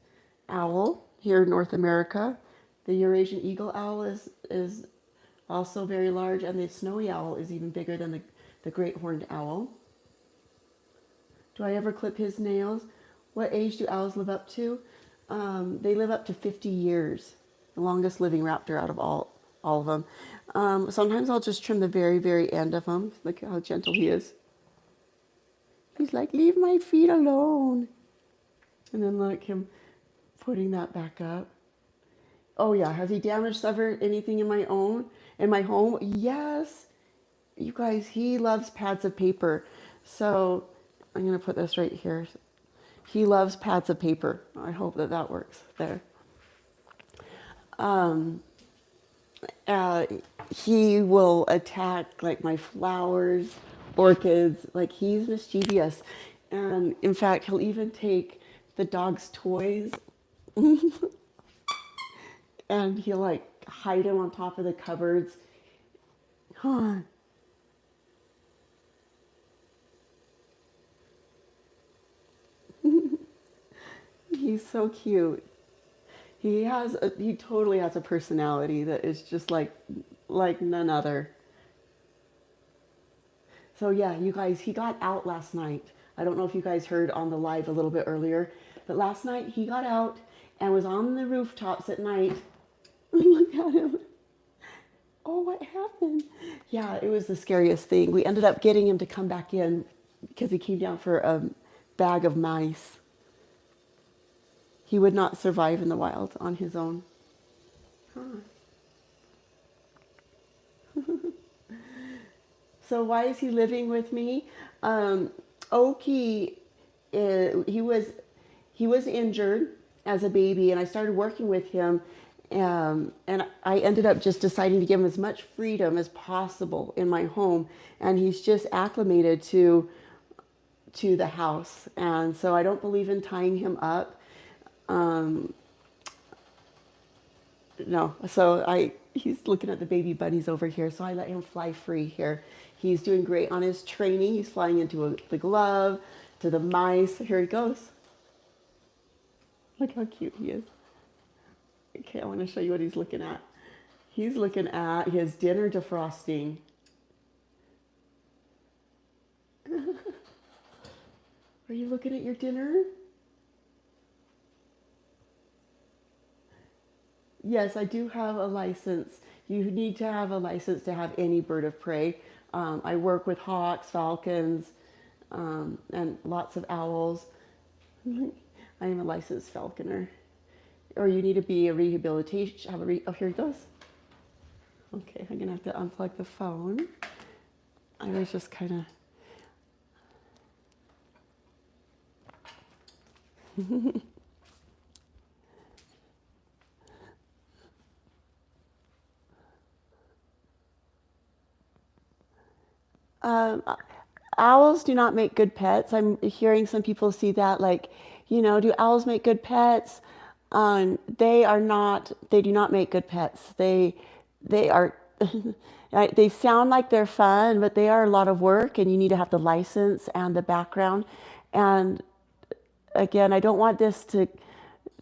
owl here in North America. The Eurasian eagle owl is also very large, and the snowy owl is even bigger than the great horned owl. Do I ever clip his nails? What age do owls live up to? They live up to 50 years, the longest living raptor out of all of them. Sometimes I'll just trim the very, very end of them. Look at how gentle he is. He's like, leave my feet alone. And then look, him putting that back up. Oh yeah, has he damaged ever anything in my home? Yes. You guys, he loves pads of paper. So I'm gonna put this right here. He loves pads of paper. I hope that works there. He will attack like my flowers, orchids, like he's mischievous. And in fact, he'll even take the dog's toys and he'll like hide them on top of the cupboards. Huh. He's so cute. He totally has a personality that is just like none other. So yeah, you guys, he got out last night. I don't know if you guys heard on the live a little bit earlier, but last night he got out and was on the rooftops at night. Look at him. Oh, what happened? Yeah, it was the scariest thing. We ended up getting him to come back in because he came down for a bag of mice. He would not survive in the wild on his own. Huh. So why is he living with me? Oki, he was injured as a baby, and I started working with him, and I ended up just deciding to give him as much freedom as possible in my home, and he's just acclimated to the house, and so I don't believe in tying him up. No, so he's looking at the baby bunnies over here, so I let him fly free here. He's doing great on his training. He's flying into the glove, to the mice. Here he goes. Look how cute he is. Okay, I want to show you what he's looking at. He's looking at his dinner defrosting. Are you looking at your dinner? Yes, I do have a license. You need to have a license to have any bird of prey. I work with hawks, falcons, and lots of owls. I am a licensed falconer. Or you need to be a rehabilitation, oh, here it goes. Okay, I'm gonna have to unplug the phone. I was just kind of, Um, owls do not make good pets. I'm hearing some people see that, like, do owls make good pets? They are not. They do not make good pets. They are. They sound like they're fun, but they are a lot of work, and you need to have the license and the background. And again, I don't want this to.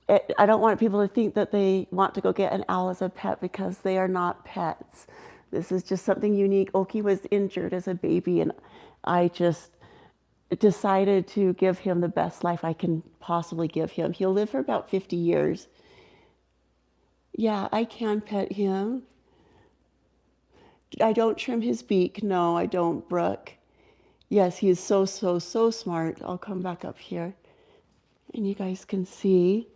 I don't want people to think that they want to go get an owl as a pet because they are not pets. This is just something unique. Oki was injured as a baby, and I just decided to give him the best life I can possibly give him. He'll live for about 50 years. Yeah, I can pet him. I don't trim his beak. No, I don't, Brooke. Yes, he is so, so, so smart. I'll come back up here and you guys can see.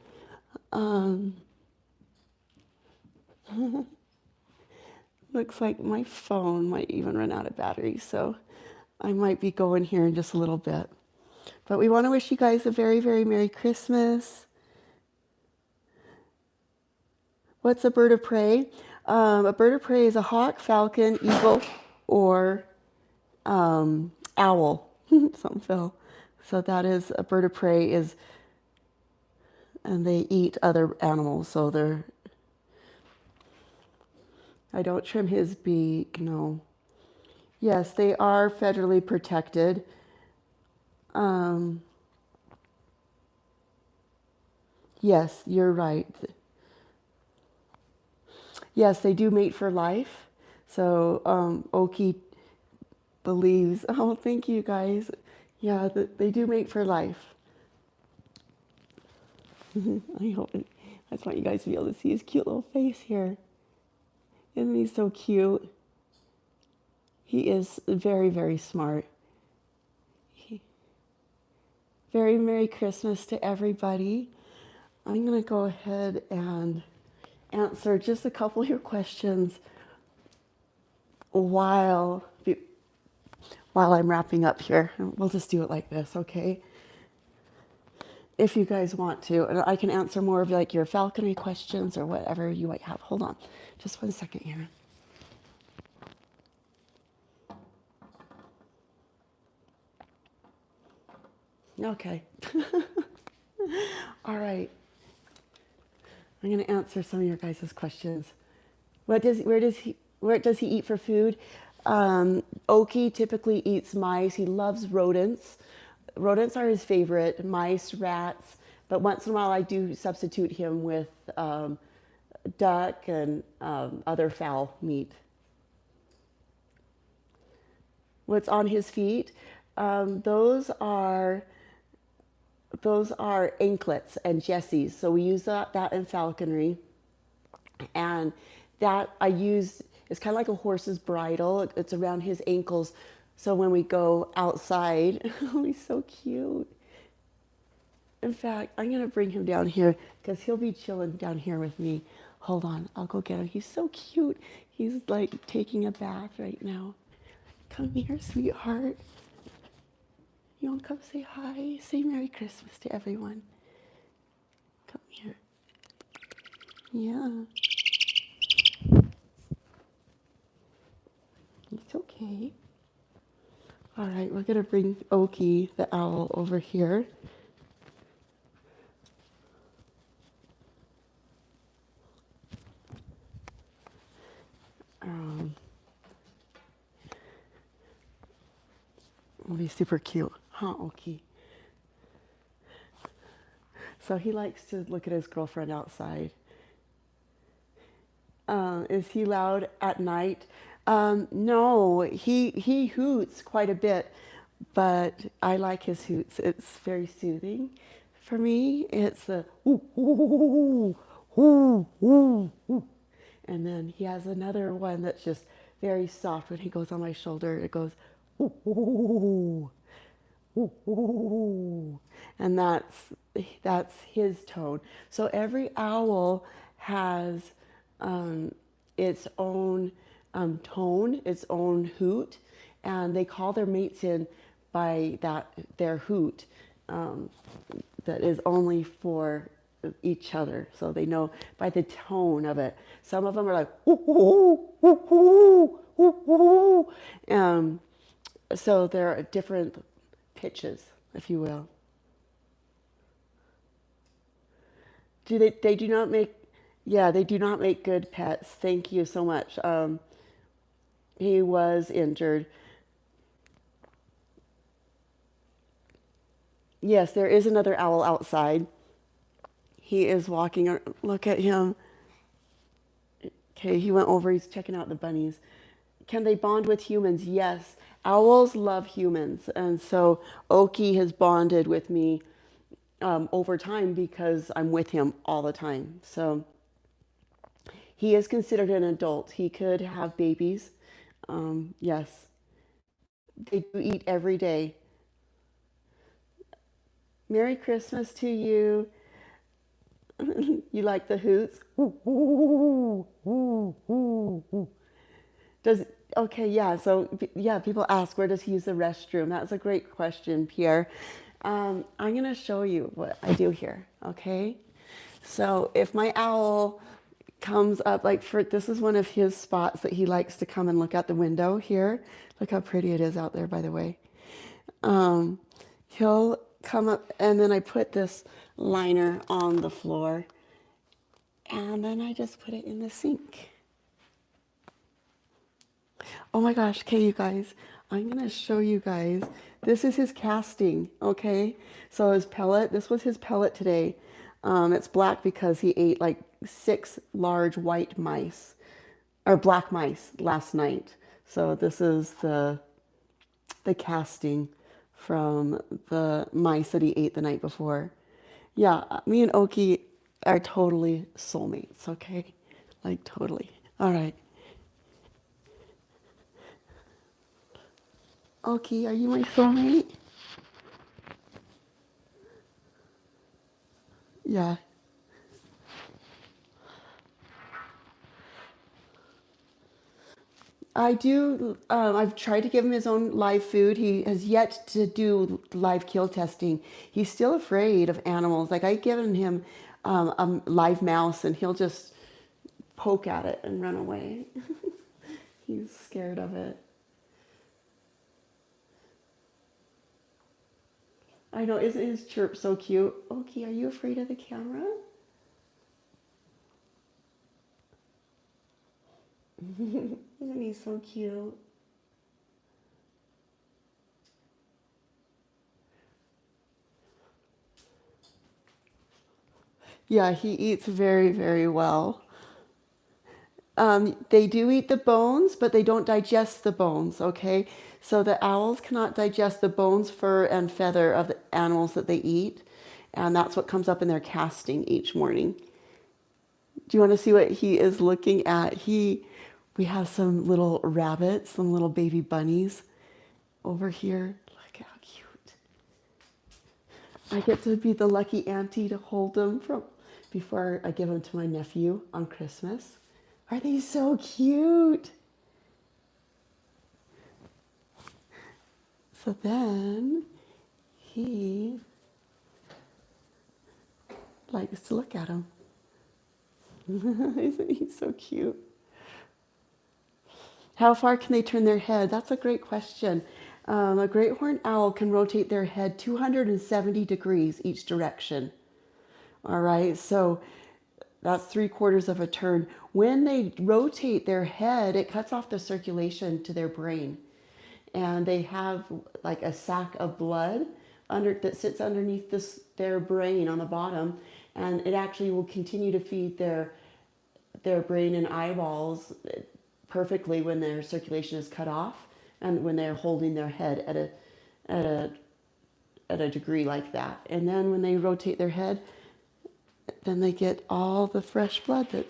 Looks like my phone might even run out of battery, so I might be going here in just a little bit. But we want to wish you guys a very, very Merry Christmas. What's a bird of prey? A bird of prey is a hawk, falcon, eagle, or owl. Something fell. So that is a bird of prey is, and they eat other animals. So they're. I don't trim his beak. No. Yes, they are federally protected. Yes, you're right. Yes, they do mate for life. So Oki believes, oh, thank you guys. Yeah, they do mate for life. I hope I just want you guys to be able to see his cute little face here. Isn't he so cute? He is very, very smart. Very Merry Christmas to everybody. I'm going to go ahead and answer just a couple of your questions while I'm wrapping up here. We'll just do it like this, okay? If you guys want to, and I can answer more of like your falconry questions or whatever you might have. Hold on, just 1 second here. Okay. All right. I'm going to answer some of your guys' questions. Where does he eat for food? Oki typically eats mice. He loves rodents. Rodents are his favorite, mice, rats, but once in a while I do substitute him with duck and other fowl meat. What's on his feet? Those are anklets and jesses. So we use that in falconry. And that I use, it's kind of like a horse's bridle. It's around his ankles. So when we go outside, oh, he's so cute. In fact, I'm going to bring him down here because he'll be chilling down here with me. Hold on, I'll go get him. He's so cute. He's like taking a bath right now. Come here, sweetheart. You want to come say hi? Say Merry Christmas to everyone. Come here. Yeah. It's okay. All right, we're going to bring Oki, the owl, over here. It'll be super cute, huh, Oki? So he likes to look at his girlfriend outside. Is he loud at night? No, he hoots quite a bit, but I like his hoots. It's very soothing for me. It's a ooh, ooh, ooh, ooh, ooh. And then he has another one that's just very soft. When he goes on my shoulder, it goes ooh, ooh, ooh, ooh. And that's his tone. So every owl has its own tone, its own hoot, and they call their mates in by their hoot. that is only for each other. So they know by the tone of it. Some of them are like, ooh, ooh, ooh, ooh, ooh, ooh. So there are different pitches, if you will. They do not make, yeah, they do not make good pets. Thank you so much. He was injured. Yes, there is another owl outside. He is walking. Look at him. Okay, he went over. He's checking out the bunnies. Can they bond with humans? Yes. Owls love humans. And so Oki has bonded with me over time because I'm with him all the time. So he is considered an adult. He could have babies. Yes. They do eat every day. Merry Christmas to you. You like the hoots? Ooh, ooh, ooh, ooh, ooh. Does okay, yeah. So yeah, people ask where does he use the restroom? That's a great question, Pierre. I'm gonna show you what I do here. Okay, so if my owl comes up, like for this is one of his spots that he likes to come and look out the window here. Look how pretty it is out there, by the way. Um, he'll come up, and then I put this liner on the floor, and then I just put it in the sink. Oh my gosh, okay, you guys, I'm gonna show you guys. This is his casting, okay? So his pellet, this was his pellet today. It's black because he ate like 6 large white mice, or black mice last night. So this is the casting from the mice that he ate the night before. Yeah, me and Oki are totally soulmates, okay? Like totally. All right. Oki, are you my soulmate? Yeah. I do. I've tried to give him his own live food. He has yet to do live kill testing. He's still afraid of animals. Like I've given him a live mouse, and he'll just poke at it and run away. He's scared of it. I know. Isn't his chirp so cute? Oki, are you afraid of the camera? Isn't he so cute? Yeah, he eats very, very well. They do eat the bones, but they don't digest the bones, okay? So the owls cannot digest the bones, fur, and feather of the animals that they eat. And that's what comes up in their casting each morning. Do you want to see what he is looking at? We have some little rabbits, some little baby bunnies over here. Look how cute. I get to be the lucky auntie to hold them from before I give them to my nephew on Christmas. Are they so cute? So then he likes to look at him. Isn't he so cute? How far can they turn their head? That's a great question. A great horned owl can rotate their head 270 degrees each direction. All right, so that's 3/4 of a turn. When they rotate their head, it cuts off the circulation to their brain. And they have like a sac of blood that sits underneath their brain on the bottom, and it actually will continue to feed their brain and eyeballs perfectly when their circulation is cut off and when they're holding their head at a at a degree like that. And then when they rotate their head, then they get all the fresh blood that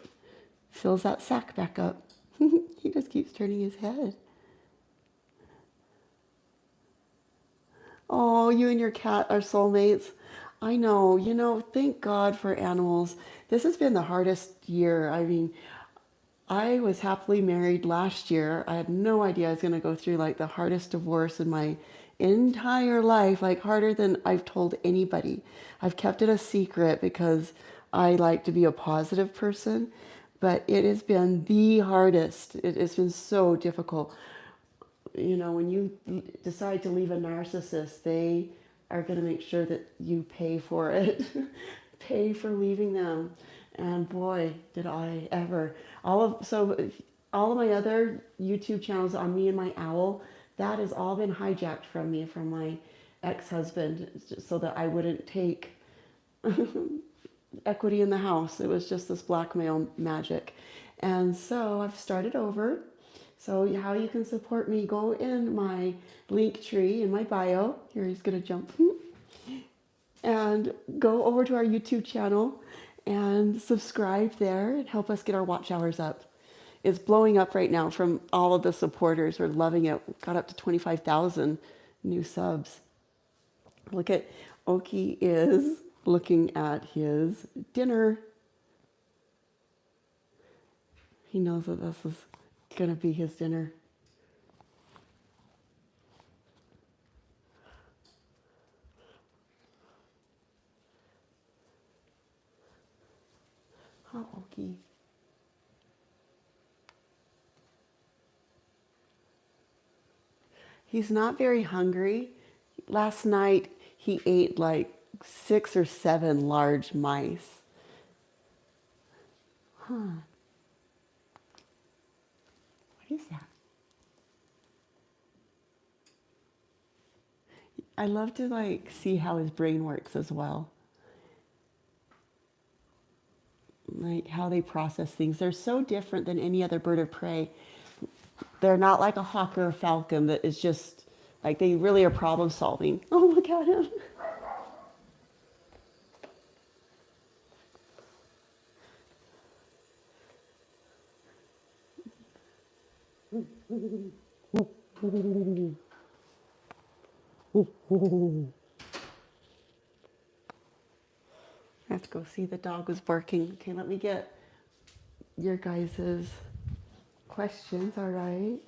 fills that sac back up. He just keeps turning his head. Oh, you and your cat are soulmates. I know, thank God for animals. This has been the hardest year. I mean, I was happily married last year. I had no idea I was going to go through like the hardest divorce in my entire life, like harder than I've told anybody. I've kept it a secret because I like to be a positive person, but it has been the hardest. It has been so difficult. You know, when you decide to leave a narcissist, they are going to make sure that you pay for it, pay for leaving them. And boy, did I ever. All of my other YouTube channels on me and my owl, that has all been hijacked from me from my ex-husband so that I wouldn't take equity in the house. It was just this blackmail magic. And so I've started over. So how you can support me, go in my link tree in my bio. Here he's gonna jump. And go over to our YouTube channel and subscribe there and help us get our watch hours up. It's blowing up right now from all of the supporters. We're loving it. Got up to 25,000 new subs. Look at Oki is looking at his dinner. He knows that this is going to be his dinner. Oh, Oki. He's not very hungry. Last night he ate like 6 or 7 large mice. Huh. What is that? I love to like see how his brain works as well. Like how they process things. They're so different than any other bird of prey. They're not like a hawk or a falcon that is just like they really are problem solving. Oh, look at him. I have to go see the dog was barking. Okay, let me get your guys's questions, all right?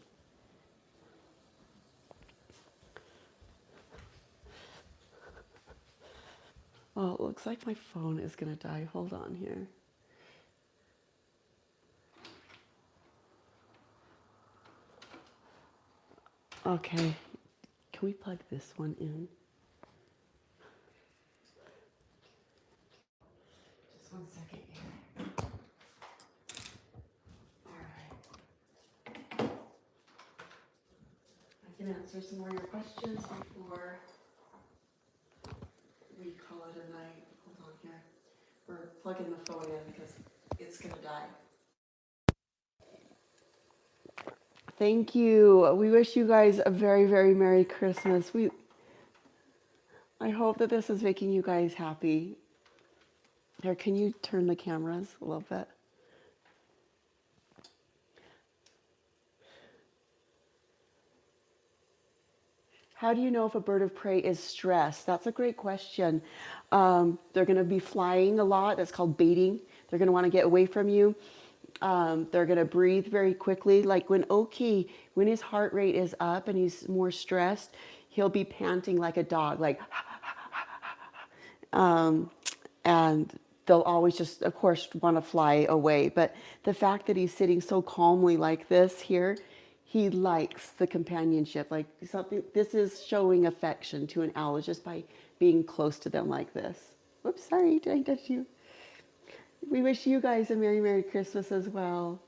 Oh, it looks like my phone is gonna die. Hold on here. Okay, can we plug this one in? Just 1 second here. All right. I can answer some more of your questions before we call it a night. Hold on here. We're plugging the phone in because it's gonna die. Thank you. We wish you guys a very, very Merry Christmas. I hope that this is making you guys happy. Here, can you turn the cameras a little bit? How do you know if a bird of prey is stressed? That's a great question. They're going to be flying a lot. That's called baiting. They're going to want to get away from you. They're going to breathe very quickly. Like when Oki, when his heart rate is up and he's more stressed, he'll be panting like a dog, like, and they'll always just, of course, want to fly away. But the fact that he's sitting so calmly like this here, he likes the companionship. Like something, this is showing affection to an owl just by being close to them like this. Whoops, sorry, did I touch you? We wish you guys a Merry, Merry Christmas as well.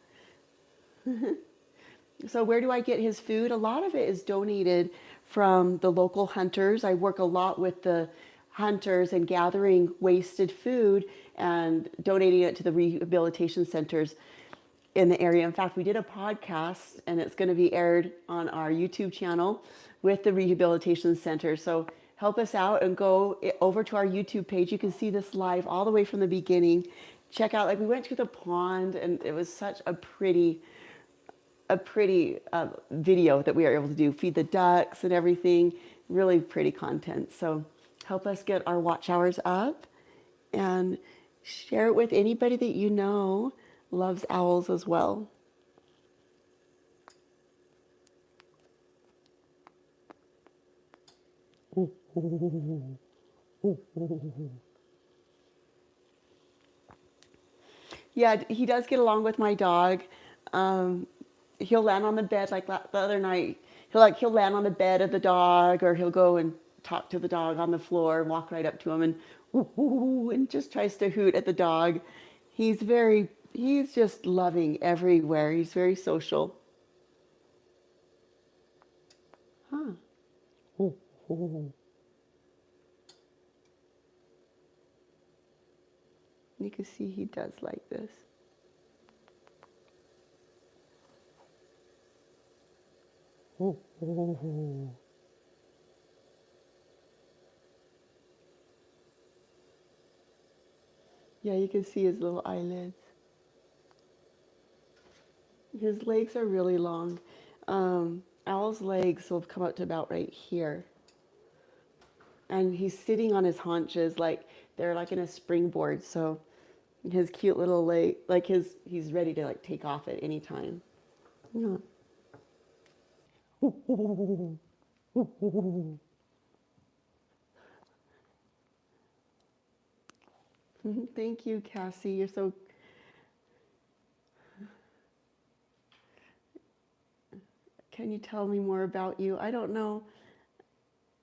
So where do I get his food? A lot of it is donated from the local hunters. I work a lot with the hunters and gathering wasted food and donating it to the rehabilitation centers in the area. In fact, we did a podcast and it's going to be aired on our YouTube channel with the rehabilitation center. So help us out and go over to our YouTube page. You can see this live all the way from the beginning. Check out, like we went to the pond and it was such a pretty video that we are able to do. Feed the ducks and everything. Really pretty content. So help us get our watch hours up and share it with anybody that you know loves owls as well. Yeah, he does get along with my dog. Um, he'll land on the bed like the other night. He'll land on the bed of the dog, or he'll go and talk to the dog on the floor, walk right up to him and woo, woo, woo, and just tries to hoot at the dog. He's just loving everywhere. He's very social. Huh. You can see he does like this. Yeah, you can see his little eyelids. His legs are really long. Owl's legs will come up to about right here. And he's sitting on his haunches like they're like in a springboard. So his cute little leg, like he's ready to like take off at any time. Yeah. Thank you, Cassie. You're so. Can you tell me more about you? I don't know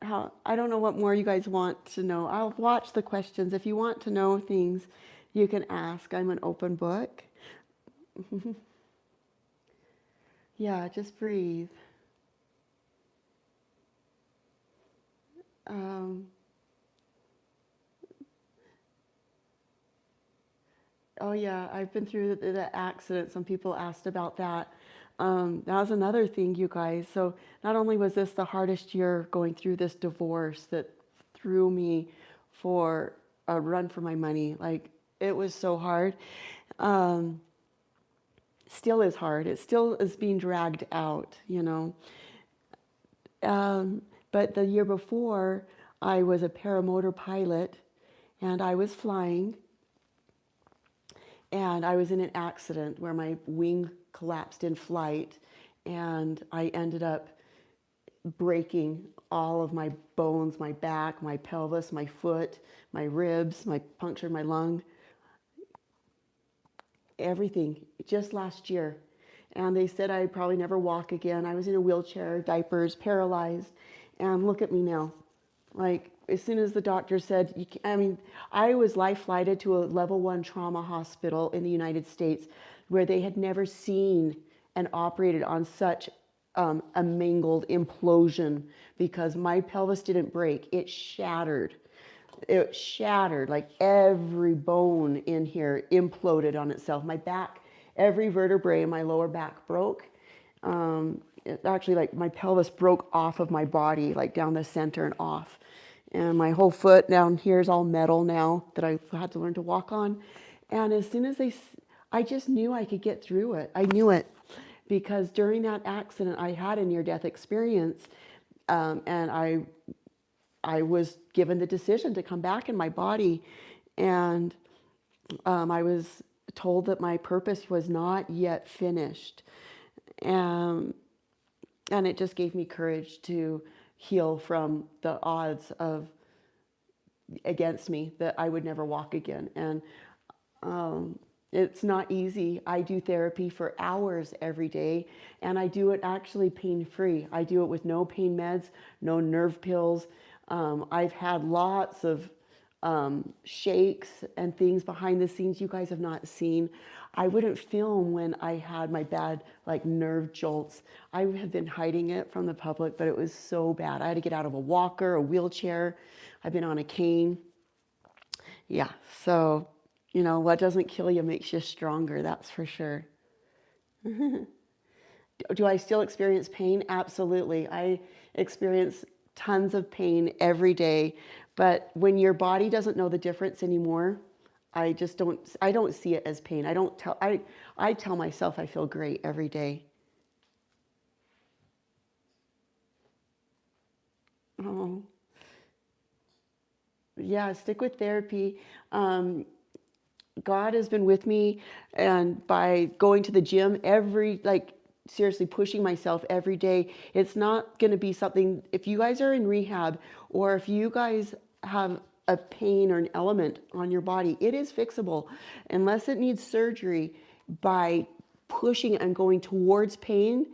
what more you guys want to know. I'll watch the questions. If you want to know things, you can ask. I'm an open book. Yeah, just breathe. Um, oh yeah, I've been through the accident. Some people asked about that. That was another thing, you guys. So not only was this the hardest year going through this divorce that threw me for a run for my money, like it was so hard. Um, Still is hard. It still is being dragged out, you know. But the year before, I was a paramotor pilot and I was flying and I was in an accident where my wing collapsed in flight and I ended up breaking all of my bones, my back, my pelvis, my foot, my ribs, my punctured my lung, everything just last year. And they said I'd probably never walk again. I was in a wheelchair, diapers, paralyzed. And look at me now. Like, as soon as the doctor said, I mean, I was life flighted to a level 1 trauma hospital in the United States where they had never seen and operated on such a mangled implosion because my pelvis didn't break, it shattered. It shattered, like every bone in here imploded on itself. My back, every vertebrae in my lower back broke. It actually, like my pelvis broke off of my body, like down the center and off. And my whole foot down here is all metal now that I've had to learn to walk on. And as soon as I just knew I could get through it. I knew it because during that accident, I had a near-death experience, and I was given the decision to come back in my body, and I was told that my purpose was not yet finished. Um, and it just gave me courage to heal from the odds of against me that I would never walk again. And it's not easy. I do therapy for hours every day, and I do it actually pain-free. I do it with no pain meds, no nerve pills. I've had lots of shakes and things behind the scenes you guys have not seen. I wouldn't film when I had my bad like nerve jolts. I have been hiding it from the public, but it was so bad. I had to get out of a walker, a wheelchair. I've been on a cane. Yeah, so you know what doesn't kill you makes you stronger, that's for sure. Do I still experience pain? Absolutely. I experience tons of pain every day, but when your body doesn't know the difference anymore, I don't see it as pain. I tell myself I feel great every day. Oh, yeah, stick with therapy. God has been with me, and by going to the gym every like seriously pushing myself every day. It's not going to be something, if you guys are in rehab or if you guys have a pain or an element on your body, it is fixable unless it needs surgery by pushing and going towards pain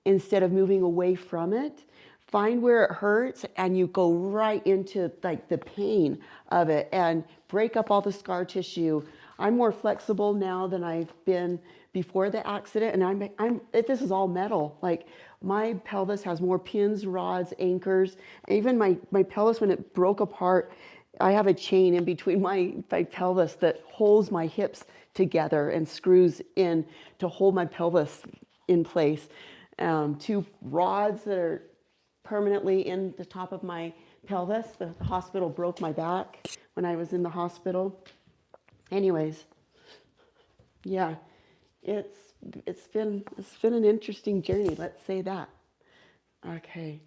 instead of moving away from it. Find where it hurts and you go right into like the pain of it and break up all the scar tissue. I'm more flexible now than I've been before the accident, and this is all metal. Like my pelvis has more pins, rods, anchors. Even my pelvis, when it broke apart, I have a chain in between my pelvis that holds my hips together and screws in to hold my pelvis in place. Two rods that are permanently in the top of my pelvis. The hospital broke my back when I was in the hospital. Anyways, yeah, it's it's been an interesting journey. Let's say that. Okay.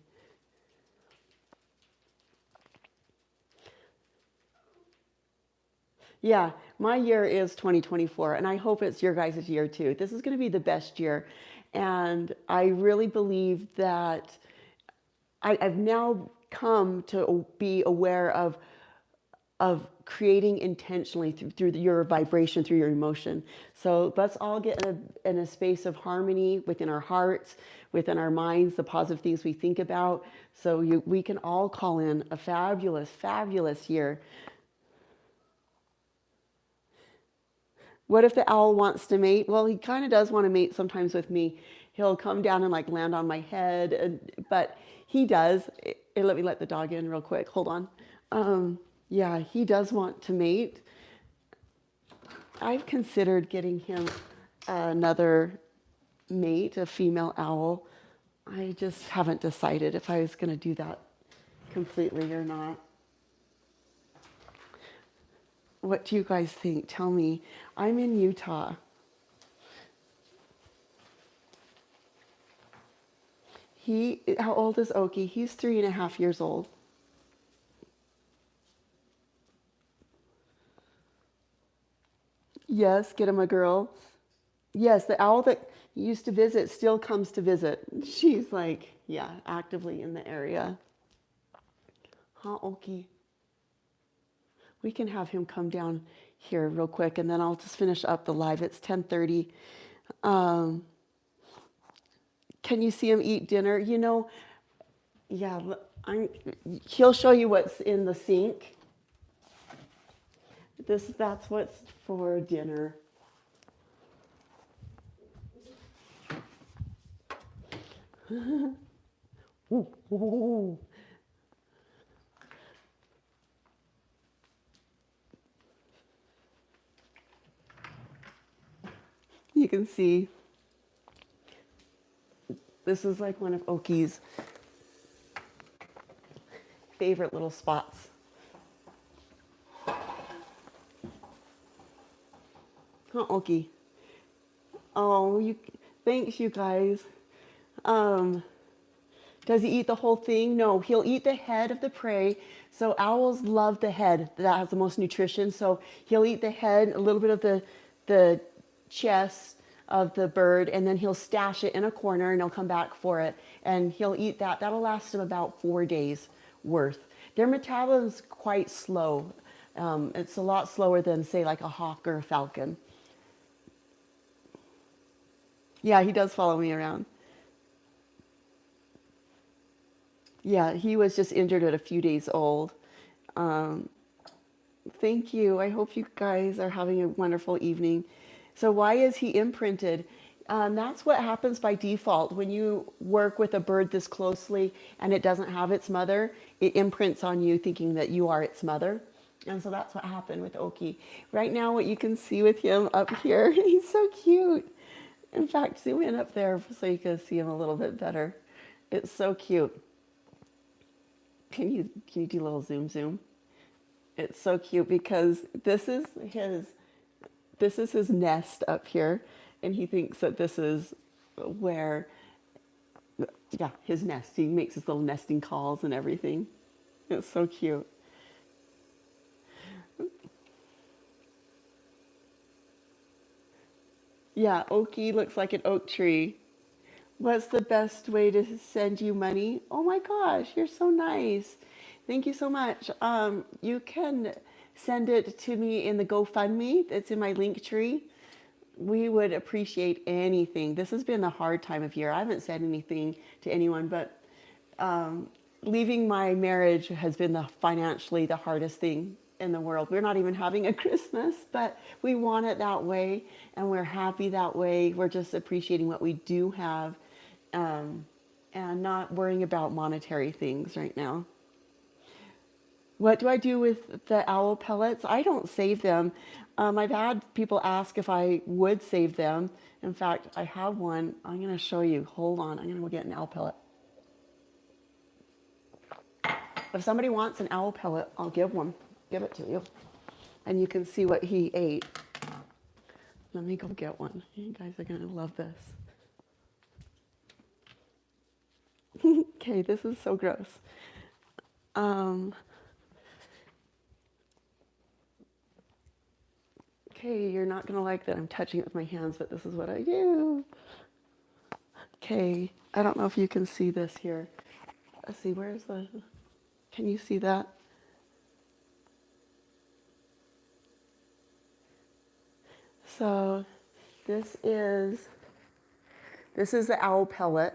Yeah, my year is 2024, and I hope it's your guys' year too. This is going to be the best year. And I really believe that I've now come to be aware of creating intentionally through your vibration, through your emotion. So let's all get in a space of harmony within our hearts, within our minds, the positive things we think about. So we can all call in a fabulous, fabulous year. What if the owl wants to mate? Well, he kind of does want to mate sometimes with me. He'll come down and like land on my head, but he does. Let me let the dog in real quick. Hold on. Yeah, he does want to mate. I've considered getting him another mate, a female owl. I just haven't decided if I was going to do that completely or not. What do you guys think? Tell me. I'm in Utah. How old is Oki? He's 3.5 years old. Yes, get him a girl. Yes, the owl that used to visit still comes to visit. She's like, yeah, actively in the area. Huh, Oki? We can have him come down here real quick, and then I'll just finish up the live. It's 10:30. Um, can you see him eat dinner? Yeah, he'll show you what's in the sink. That's what's for dinner. Ooh, ooh, ooh. You can see this is like one of Oki's favorite little spots. Huh, Oki? Oh, thanks, you guys. Um, does he eat the whole thing? No, he'll eat the head of the prey. So owls love the head. That has the most nutrition. So he'll eat the head, a little bit of the chest of the bird, and then he'll stash it in a corner and he'll come back for it. And he'll eat that. That'll last him about 4 days worth. Their metabolism's quite slow. It's a lot slower than, say, like a hawk or a falcon. Yeah, he does follow me around. Yeah, he was just injured at a few days old. Um, Thank you. I hope you guys are having a wonderful evening. So why is he imprinted? That's what happens by default. When you work with a bird this closely and it doesn't have its mother, it imprints on you thinking that you are its mother. And so that's what happened with Oki. Right now, what you can see with him up here, he's so cute. In fact, zoom in up there so you can see him a little bit better. It's so cute. Can you do a little zoom? It's so cute because this is his nest up here, and he thinks that this is where, yeah, his nest. He makes his little nesting calls and everything. It's so cute. Yeah, Oki looks like an oak tree. What's the best way to send you money? Oh my gosh, you're so nice. Thank you so much. You can send it to me in the GoFundMe. It's in my link tree. We would appreciate anything. This has been a hard time of year. I haven't said anything to anyone, but leaving my marriage has been financially the hardest thing in the world. We're not even having a Christmas, but we want it that way, and we're happy that way. We're just appreciating what we do have, and not worrying about monetary things right now. What do I do with the owl pellets? I don't save them. I've had people ask if I would save them. In fact, I have one. I'm going to show you. Hold on. I'm going to go get an owl pellet. If somebody wants an owl pellet, I'll give one. Give it to you. And you can see what he ate. Let me go get one. You guys are going to love this. Okay, this is so gross. Okay, you're not going to like that I'm touching it with my hands, but this is what I do. Okay, I don't know if you can see this here. Let's see, where's the... Can you see that? So this is the owl pellet.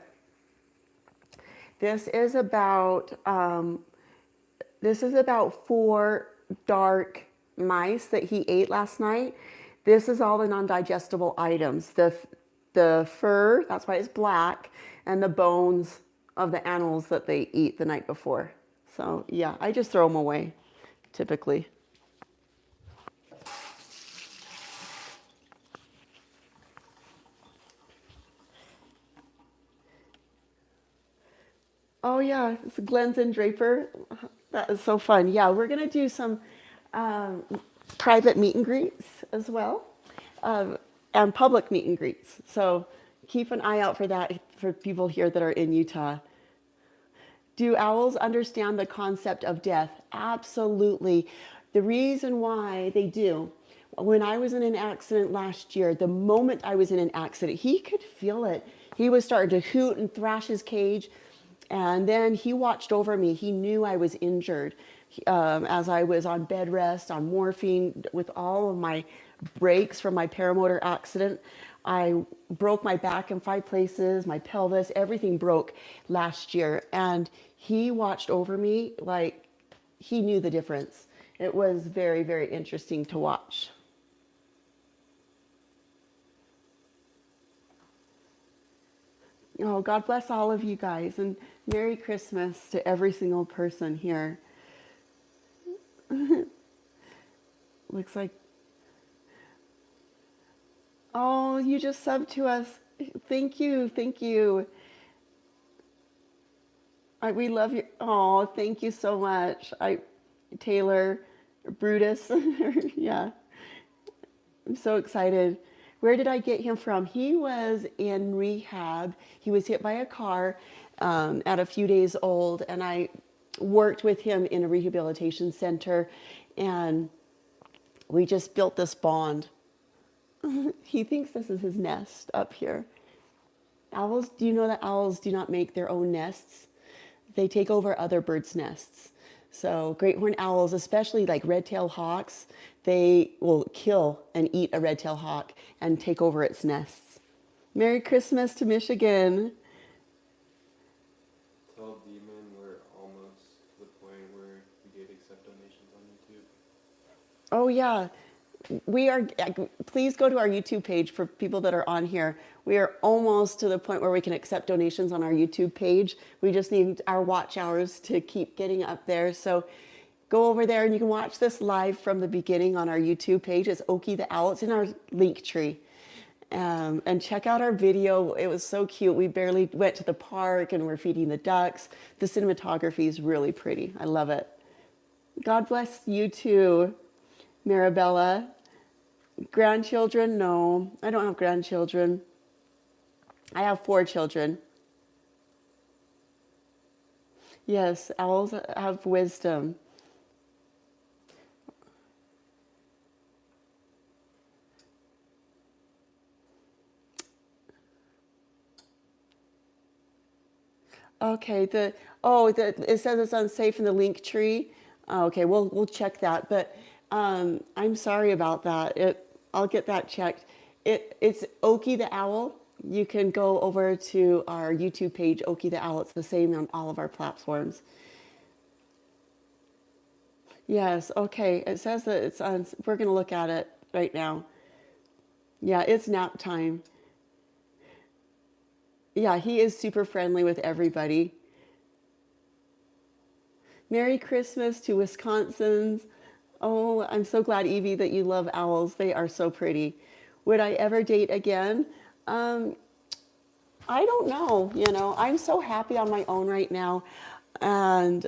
This is about 4 dark mice that he ate last night. This is all the non-digestible items. The fur, that's why it's black, and the bones of the animals that they eat the night before. So yeah, I just throw them away, typically. Oh yeah, it's Glenn's and Draper. That is so fun. Yeah, we're gonna do some private meet and greets as well, and public meet and greets. So keep an eye out for that for people here that are in Utah. Do owls understand the concept of death? Absolutely. The reason why they do, when I was in an accident last year, the moment I was in an accident, he could feel it. He was starting to hoot and thrash his cage. And then he watched over me. He knew I was injured as I was on bed rest, on morphine, with all of my breaks from my paramotor accident. I broke my back in 5 places, my pelvis, everything broke last year. And he watched over me like he knew the difference. It was very, very interesting to watch. Oh, God bless all of you guys, and Merry Christmas to every single person here. Looks like, oh, you just subbed to us. Thank you, thank you. We love you. Oh, thank you so much. Taylor, Brutus, yeah. I'm so excited. Where did I get him from? He was in rehab. He was hit by a car at a few days old, and I worked with him in a rehabilitation center, and we just built this bond. He thinks this is his nest up here. Owls, do you know that owls do not make their own nests? They take over other birds' nests. So great horned owls, especially like red-tailed hawks, they will kill and eat a red-tailed hawk and take over its nests. Merry Christmas to Michigan. Tell Demon we're almost to the point where we get accept donations on YouTube. Oh yeah, we are. Please go to our YouTube page for people that are on here. We are almost to the point where we can accept donations on our YouTube page. We just need our watch hours to keep getting up there. So go over there and you can watch this live from the beginning on our YouTube page. It's Oakytheowl. It's in our link tree. And check out our video. It was so cute. We barely went to the park and we're feeding the ducks. The cinematography is really pretty. I love it. God bless you too, Marabella. Grandchildren? No, I don't have grandchildren. I have 4 children. Yes, owls have wisdom. Okay, it says it's unsafe in the link tree. Okay, we'll check that. But I'm sorry about that. I'll get that checked. It's Okie the Owl. You can go over to our YouTube page, Okie the Owl. It's the same on all of our platforms. Yes, okay. It says that it's on. We're gonna look at it right now. Yeah, it's nap time. Yeah, he is super friendly with everybody. Merry Christmas to Wisconsins. Oh, I'm so glad, Evie, that you love owls. They are so pretty. Would I ever date again? Um, I don't know. I'm so happy on my own right now. And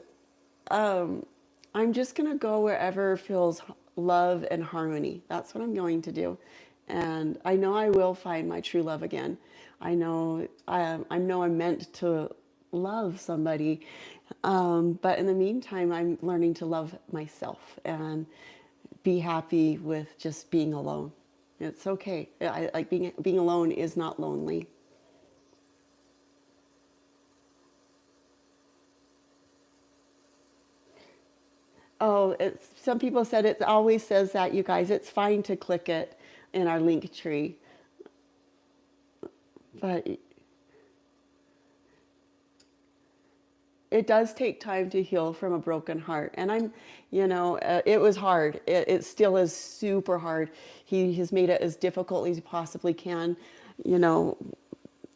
I'm just going to go wherever feels love and harmony. That's what I'm going to do. And I know I will find my true love again. I know I'm meant to love somebody. But in the meantime, I'm learning to love myself and be happy with just being alone. It's okay. I like being alone is not lonely. Oh, some people said it always says that, you guys. It's fine to click it in our link tree. But it does take time to heal from a broken heart. And it was hard. It still is super hard. He has made it as difficult as he possibly can. You know,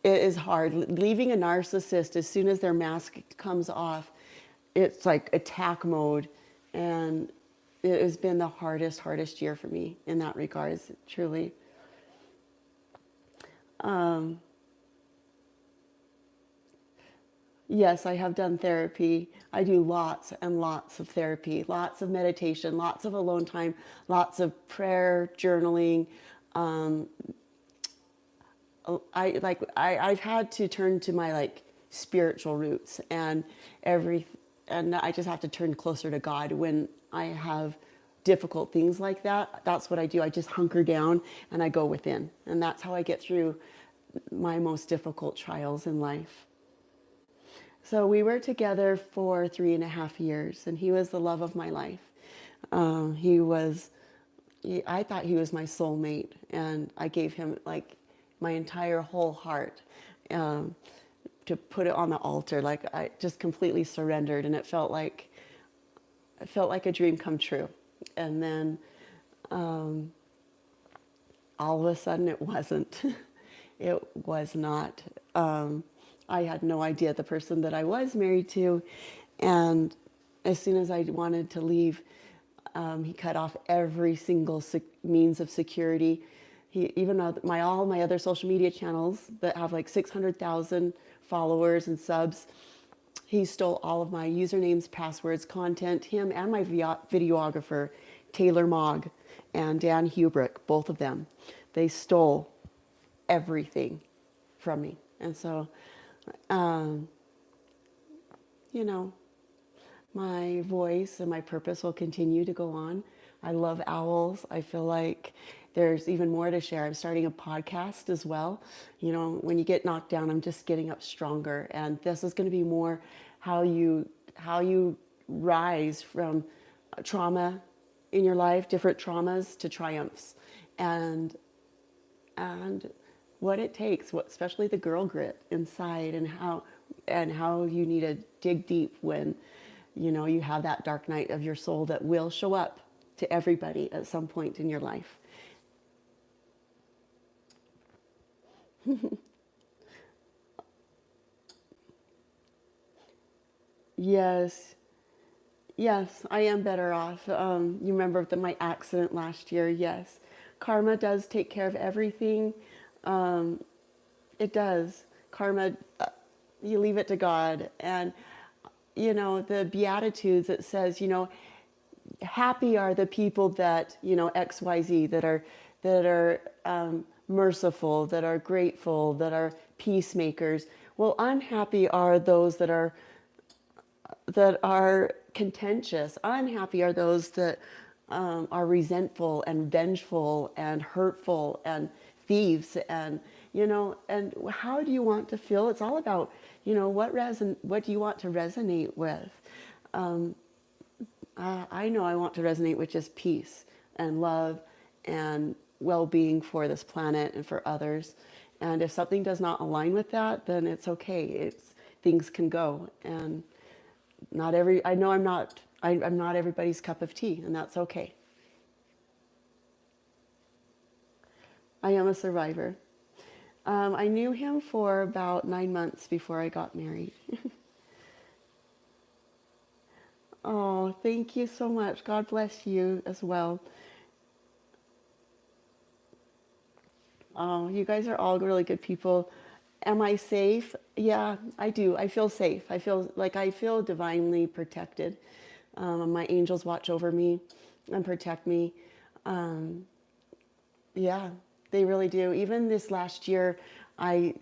it is hard. Leaving a narcissist, as soon as their mask comes off, it's like attack mode. And it has been the hardest year for me in that regards, truly. Yes, I have done therapy. I do lots and lots of therapy, lots of meditation, lots of alone time, lots of prayer, journaling. Um, I've had to turn to my spiritual roots and I just have to turn closer to God when I have difficult things like that. That's what I do. I just hunker down and I go within, and that's how I get through my most difficult trials in life. So we were together for 3.5 years, and he was the love of my life. Um, he was, I thought he was my soulmate, and I gave him my entire whole heart um, to put it on the altar. Like I just completely surrendered, and it felt like a dream come true. And then all of a sudden, it wasn't. It was not. I had no idea the person that I was married to. And as soon as I wanted to leave, he cut off every single means of security. Even all my other social media channels that have 600,000 followers and subs, he stole all of my usernames, passwords, content. Him and my videographer, Taylor Mogg, and Dan Hubrick, both of them, they stole everything from me. And so, um, you know, my voice and my purpose will continue to go on. I love owls. I feel like there's even more to share. I'm starting a podcast as well. When you get knocked down, I'm just getting up stronger. And this is going to be more how you rise from trauma in your life, different traumas to triumphs, and and what it takes, especially the girl grit inside, and how you need to dig deep when you have that dark night of your soul that will show up to everybody at some point in your life. Yes, yes, I am better off. You remember my accident last year? Yes, karma does take care of everything. Um, it does. Karma, you leave it to God, and the Beatitudes, it says, happy are the people that XYZ, that are merciful, that are grateful, that are peacemakers. Well, unhappy are those that are contentious. Unhappy are those that are resentful and vengeful and hurtful and thieves. And how do you want to feel? It's all about what do you want to resonate with? I know I want to resonate with just peace and love and well-being for this planet and for others. And if something does not align with that, then it's okay. Things can go. And I know I'm not everybody's cup of tea, and that's okay. I am a survivor. I knew him for about 9 months before I got married. Oh, thank you so much. God bless you as well. Oh, you guys are all really good people. Am I safe? Yeah, I do. I feel safe. I feel divinely protected. My angels watch over me and protect me. Um, yeah, they really do. Even this last year, I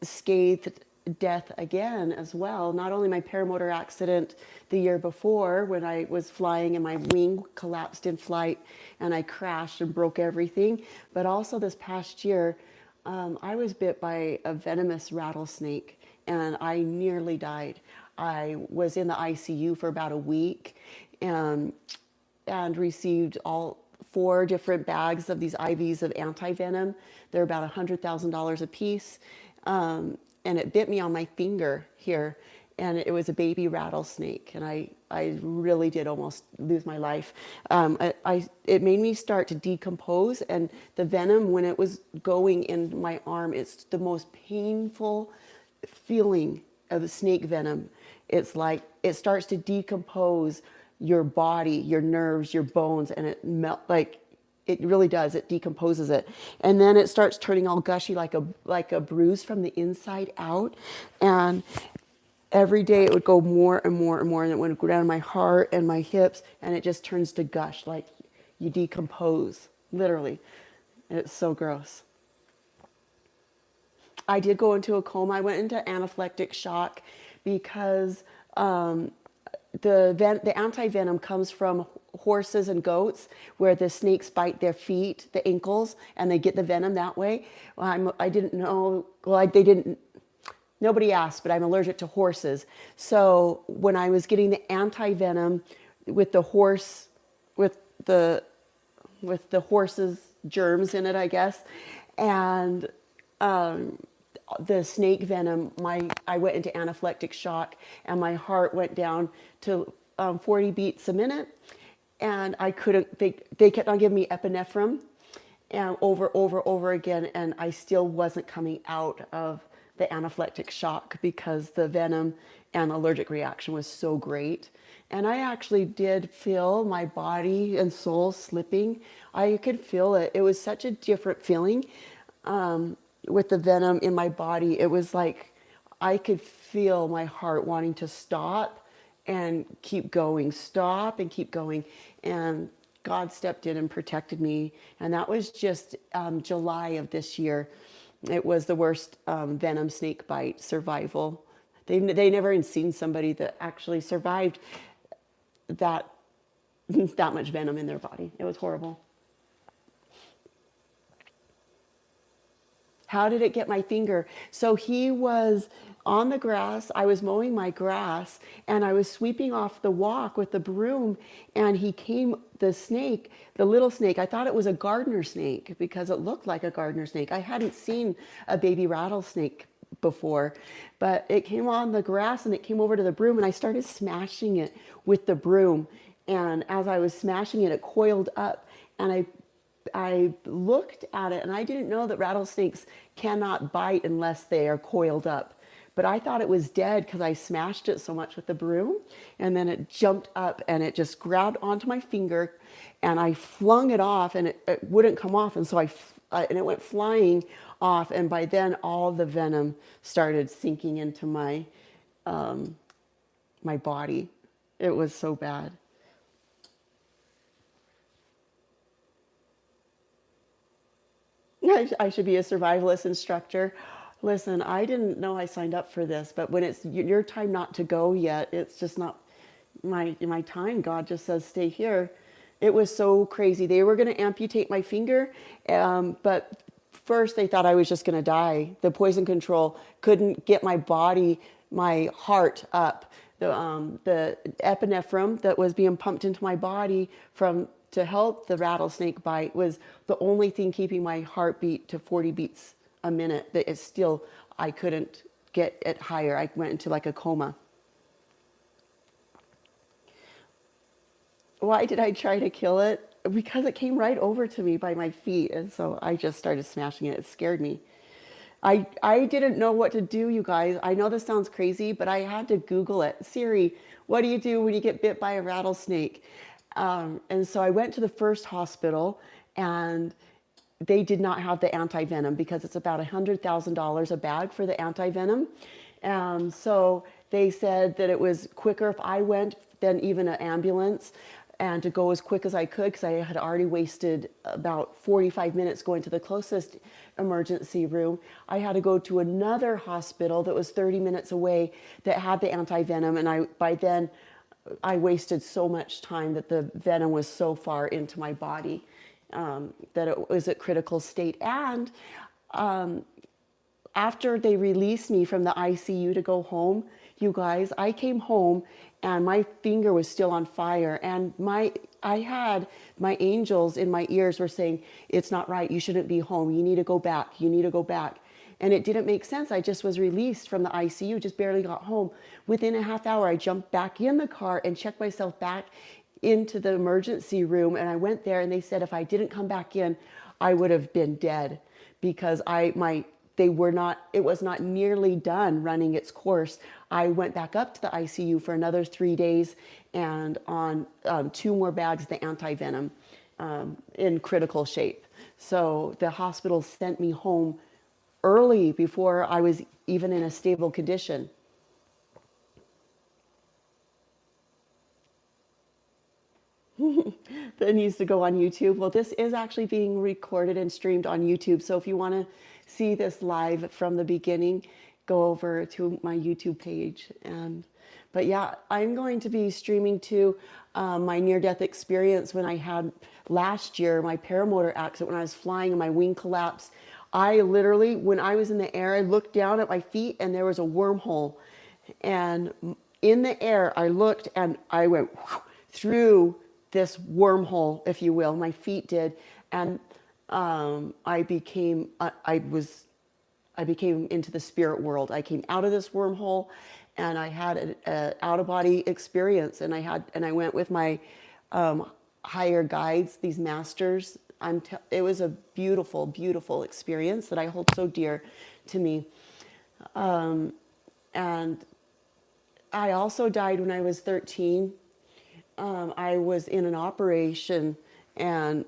scathed death again as well. Not only my paramotor accident the year before when I was flying and my wing collapsed in flight and I crashed and broke everything, but also this past year, I was bit by a venomous rattlesnake and I nearly died. I was in the ICU for about a week and received all 4 different bags of these IVs of anti-venom. They're about $100,000 a piece. And it bit me on my finger here. And it was a baby rattlesnake. And I really did almost lose my life. It made me start to decompose. And the venom, when it was going in my arm, it's the most painful feeling of snake venom. It's like it starts to decompose your body, your nerves, your bones, and it really does. It decomposes it, and then it starts turning all gushy like a bruise from the inside out. And every day it would go more and more and more, and it would go down my heart and my hips, and it just turns to gush, like you decompose, literally. It's so gross. I did go into a coma. I went into anaphylactic shock because the anti-venom comes from horses and goats where the snakes bite their feet, the ankles, and they get the venom that way. I didn't know, they didn't, nobody asked, but I'm allergic to horses. So when I was getting the anti-venom with the horse, with the horse's germs in it, I guess, and the snake venom, I went into anaphylactic shock, and my heart went down to 40 beats a minute, and I couldn't. They kept on giving me epinephrine, and over again, and I still wasn't coming out of the anaphylactic shock because the venom and allergic reaction was so great. And I actually did feel my body and soul slipping. I could feel it. It was such a different feeling. With the venom in my body, it was like I could feel my heart wanting to stop and keep going, stop and keep going. And God stepped in and protected me. And that was just July of this year. It was the worst venom snake bite survival. They never even seen somebody that actually survived that that much venom in their body. It was horrible. How did it get my finger? So he was on the grass. I was mowing my grass and I was sweeping off the walk with the broom, and he came, the snake, the little snake. I thought it was a gardener snake because it looked like a gardener snake. I hadn't seen a baby rattlesnake before, but it came on the grass and it came over to the broom, and I started smashing it with the broom. And as I was smashing it, it coiled up, and I looked at it, and I didn't know that rattlesnakes cannot bite unless they are coiled up. But I thought it was dead because I smashed it so much with the broom. And then it jumped up and it just grabbed onto my finger, and I flung it off, and it wouldn't come off. And so and it went flying off. And by then all the venom started sinking into my body. It was so bad. I should be a survivalist instructor. Listen, I didn't know I signed up for this, but when it's your time not to go yet, it's just not my time. God just says, stay here. It was so crazy. They were going to amputate my finger, but first they thought I was just going to die. The poison control couldn't get my body, my heart up. The epinephrine that was being pumped into my body to help the rattlesnake bite was the only thing keeping my heartbeat to 40 beats a minute. That is still, I couldn't get it higher. I went into like a coma. Why did I try to kill it? Because it came right over to me by my feet. And so I just started smashing it. It scared me. I didn't know what to do, you guys. I know this sounds crazy, but I had to Google it. Siri, what do you do when you get bit by a rattlesnake? And so I went to the first hospital, and they did not have the anti-venom because it's about $100,000 a bag for the anti-venom. So they said that it was quicker if I went than even an ambulance, and to go as quick as I could because I had already wasted about 45 minutes going to the closest emergency room. I had to go to another hospital that was 30 minutes away that had the anti-venom, and by then I wasted so much time that the venom was so far into my body that it was at critical state. And after they released me from the ICU to go home, you guys, I came home and my finger was still on fire. And I had my angels in my ears were saying, it's not right. You shouldn't be home. You need to go back. You need to go back. And it didn't make sense. I just was released from the ICU, just barely got home. Within a half hour, I jumped back in the car and checked myself back into the emergency room. And I went there and they said if I didn't come back in, I would have been dead because it was not nearly done running its course. I went back up to the ICU for another 3 days and on 2 more bags of the anti-venom in critical shape. So the hospital sent me home early before I was even in a stable condition. That needs to go on YouTube. Well, this is actually being recorded and streamed on YouTube. So if you want to see this live from the beginning, go over to my YouTube page. But yeah, I'm going to be streaming to my near-death experience when I had last year, my paramotor accident when I was flying and my wing collapsed. I literally, when I was in the air, I looked down at my feet and there was a wormhole. And in the air, I looked and I went through this wormhole, if you will. My feet did, and I became into the spirit world. I came out of this wormhole, and I had an out of body experience. And I went with my higher guides, these masters. It was a beautiful, beautiful experience that I hold so dear to me. And I also died when I was 13. I was in an operation and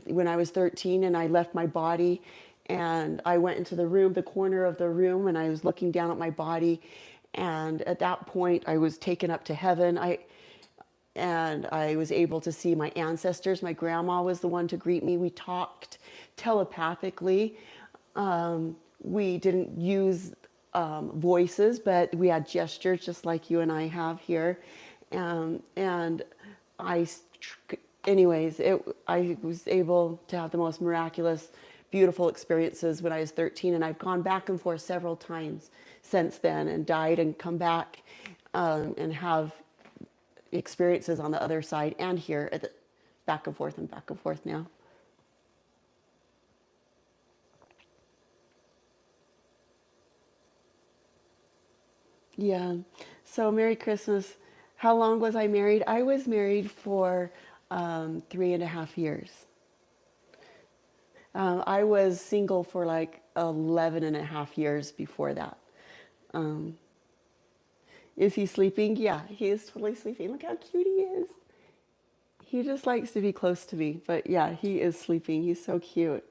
when I was 13 and I left my body and I went into the corner of the room, and I was looking down at my body. And at that point I was taken up to heaven. And I was able to see my ancestors. My grandma was the one to greet me. We talked telepathically. We didn't use voices, but we had gestures just like you and I have here. And I was able to have the most miraculous, beautiful experiences when I was 13. And I've gone back and forth several times since then and died and come back and have experiences on the other side and here at back and forth now. Yeah. So Merry Christmas. How long was I married? I was married for 3.5 years. I was single for like 11.5 years before that. Is he sleeping? Yeah, he is totally sleeping. Look how cute he is. He just likes to be close to me. But yeah, he is sleeping. He's so cute.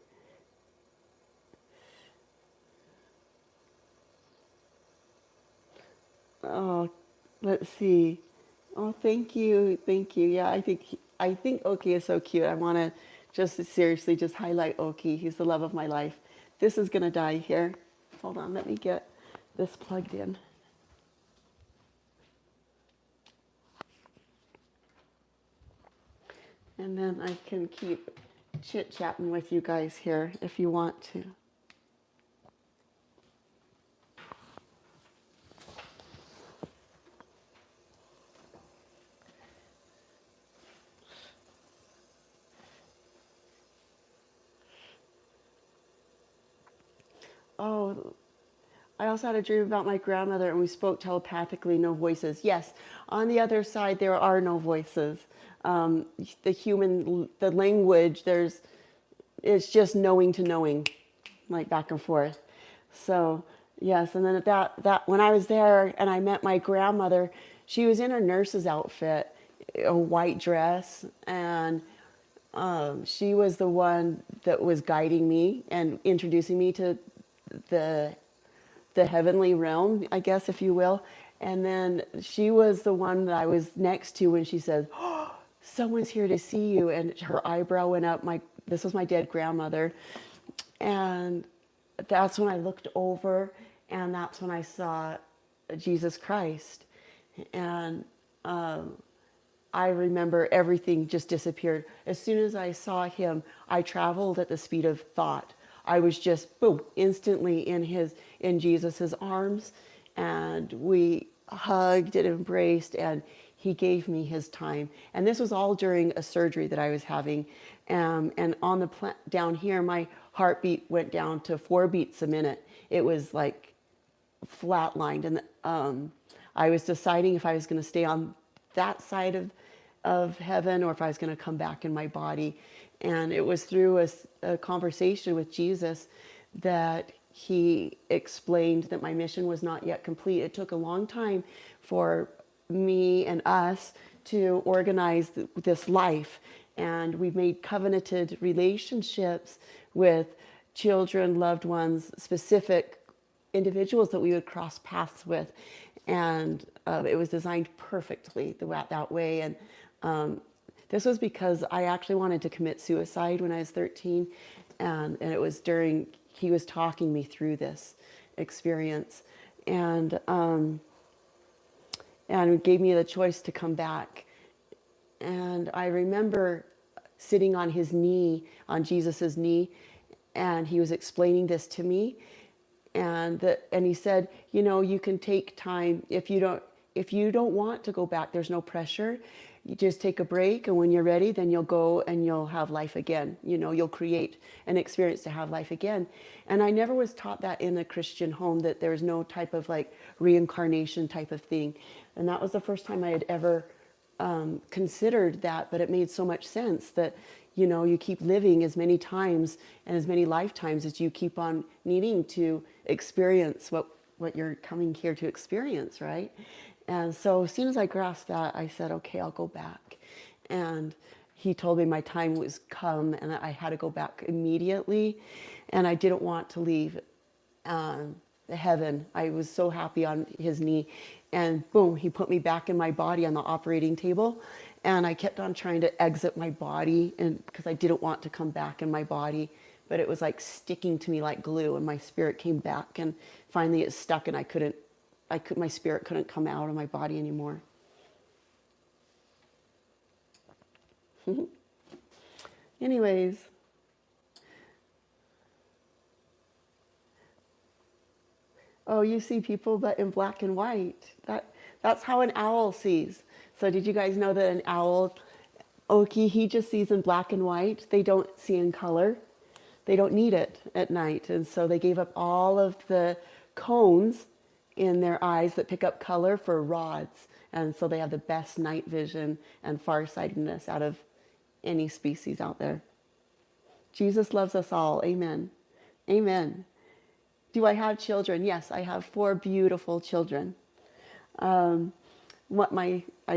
Oh, let's see. Oh, thank you. Thank you. Yeah, I think Oki is so cute. I want to just seriously just highlight Oki. He's the love of my life. This is going to die here. Hold on, let me get this plugged in. And then I can keep chit-chatting with you guys here if you want to. Oh, I also had a dream about my grandmother, and we spoke telepathically, no voices. Yes, on the other side, there are no voices. The language, it's just knowing to knowing, like back and forth. So, yes, and then that when I was there and I met my grandmother, she was in her nurse's outfit, a white dress, and she was the one that was guiding me and introducing me to the the heavenly realm, I guess, if you will. And then she was the one that I was next to when she said, "Oh, someone's here to see you." And her eyebrow went up. This was my dead grandmother. And that's when I looked over, and that's when I saw Jesus Christ. And I remember everything just disappeared. As soon as I saw him, I traveled at the speed of thought. I was just boom, instantly in Jesus's arms, and we hugged and embraced, and he gave me his time. And this was all during a surgery that I was having. And on the down here, my heartbeat went down to 4 beats a minute. It was like flatlined, and I was deciding if I was going to stay on that side of heaven or if I was going to come back in my body. And it was through a conversation with Jesus that he explained that my mission was not yet complete. It took a long time for me and us to organize this life, and we've made covenanted relationships with children, loved ones, specific individuals that we would cross paths with, and it was designed perfectly that way. And this was because I actually wanted to commit suicide when I was 13, and it was during he was talking me through this experience, and gave me the choice to come back. And I remember sitting on his knee, on Jesus's knee, and he was explaining this to me. And he said, you know, you can take time if you don't want to go back. There's no pressure. You just take a break, and when you're ready, then you'll go and you'll have life again. You know, you'll create an experience to have life again. And I never was taught that in a Christian home, that there's no type of like reincarnation type of thing. And that was the first time I had ever considered that, but it made so much sense that, you know, you keep living as many times and as many lifetimes as you keep on needing to experience what you're coming here to experience, right? And so as soon as I grasped that, I said, okay, I'll go back. And he told me my time was come and that I had to go back immediately. And I didn't want to leave heaven. I was so happy on his knee. And boom, he put me back in my body on the operating table. And I kept on trying to exit my body, and because I didn't want to come back in my body. But it was like sticking to me like glue, and my spirit came back, and finally it stuck, and my spirit couldn't come out of my body anymore. Anyways. Oh, you see people, but in black and white. That's how an owl sees. So did you guys know that an owl, Oki, he just sees in black and white. They don't see in color. They don't need it at night. And so they gave up all of the cones in their eyes that pick up color for rods. And so they have the best night vision and farsightedness out of any species out there. Jesus loves us all. Amen. Amen. Do I have children? Yes, I have 4 beautiful children. I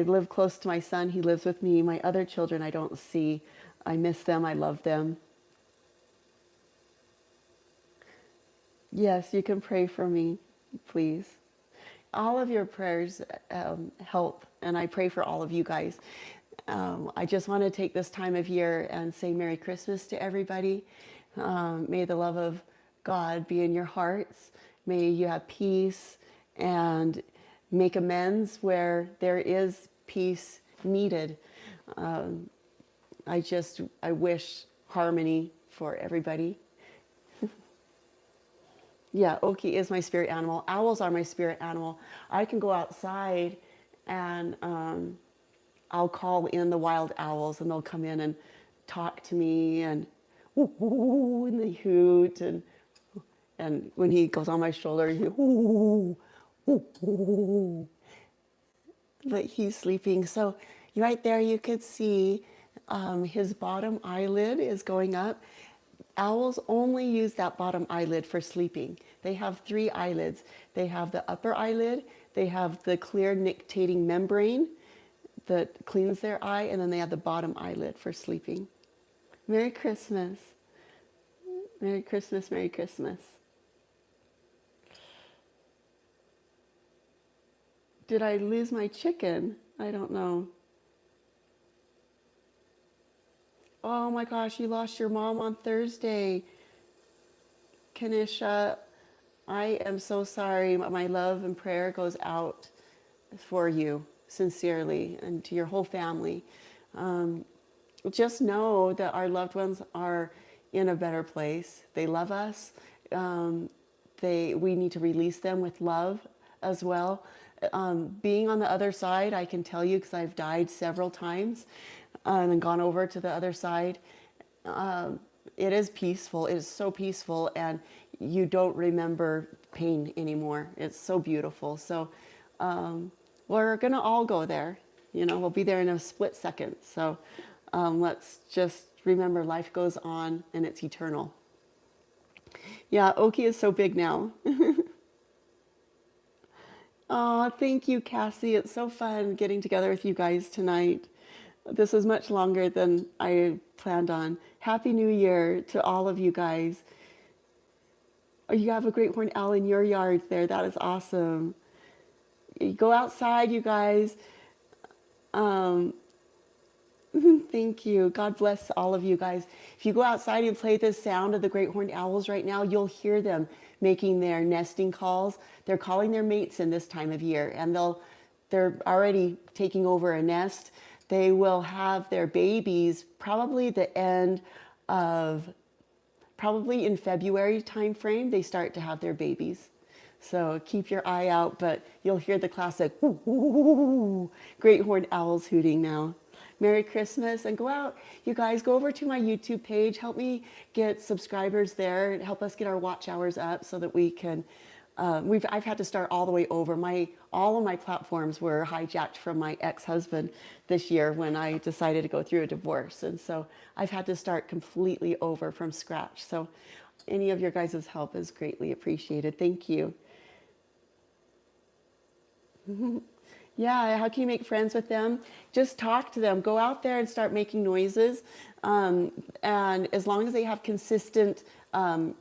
live close to my son. He lives with me. My other children I don't see. I miss them. I love them. Yes, you can pray for me, please. All of your prayers help, and I pray for all of you guys. I just want to take this time of year and say Merry Christmas to everybody. May the love of God be in your hearts. May you have peace and make amends where there is peace needed. I wish harmony for everybody. Yeah, Oki is my spirit animal. Owls are my spirit animal. I can go outside and I'll call in the wild owls, and they'll come in and talk to me, and woo, woo, and they hoot, and And when he goes on my shoulder, he, ooh, ooh, ooh. But he's sleeping. So right there, you could see his bottom eyelid is going up. Owls only use that bottom eyelid for sleeping. They have three eyelids. They have the upper eyelid, they have the clear nictating membrane that cleans their eye, and then they have the bottom eyelid for sleeping. Merry Christmas. Merry Christmas, Merry Christmas. Did I lose my chicken? I don't know. Oh my gosh, you lost your mom on Thursday. Kanisha, I am so sorry. My love and prayer goes out for you sincerely and to your whole family. Just know that our loved ones are in a better place. They love us. We need to release them with love as well. Being on the other side, I can tell you because I've died several times and gone over to the other side. It is peaceful. It is so peaceful, and you don't remember pain anymore. It's so beautiful. So we're going to all go there. You know, we'll be there in a split second. So let's just remember life goes on and it's eternal. Yeah, Oki is so big now. Oh, thank you, Cassie. It's so fun getting together with you guys tonight. This is much longer than I planned on. Happy New Year to all of you guys. Oh, you have a great horned owl in your yard there. That is awesome. You go outside, you guys. Thank you. God bless all of you guys. If you go outside and play the sound of the great horned owls right now, you'll hear them making their nesting calls. They're calling their mates in this time of year, and they're already taking over a nest. They will have their babies probably probably in February timeframe. They start to have their babies. So keep your eye out, but you'll hear the classic "Ooh, ooh, ooh, ooh," great horned owls hooting now. Merry Christmas, and go out, you guys, go over to my YouTube page. Help me get subscribers there and help us get our watch hours up so that we can. I've had to start all the way over. All of my platforms were hijacked from my ex-husband this year when I decided to go through a divorce, and so I've had to start completely over from scratch. So any of your guys' help is greatly appreciated. Thank you. Yeah, how can you make friends with them? Just talk to them. Go out there and start making noises. And as long as they have consistent,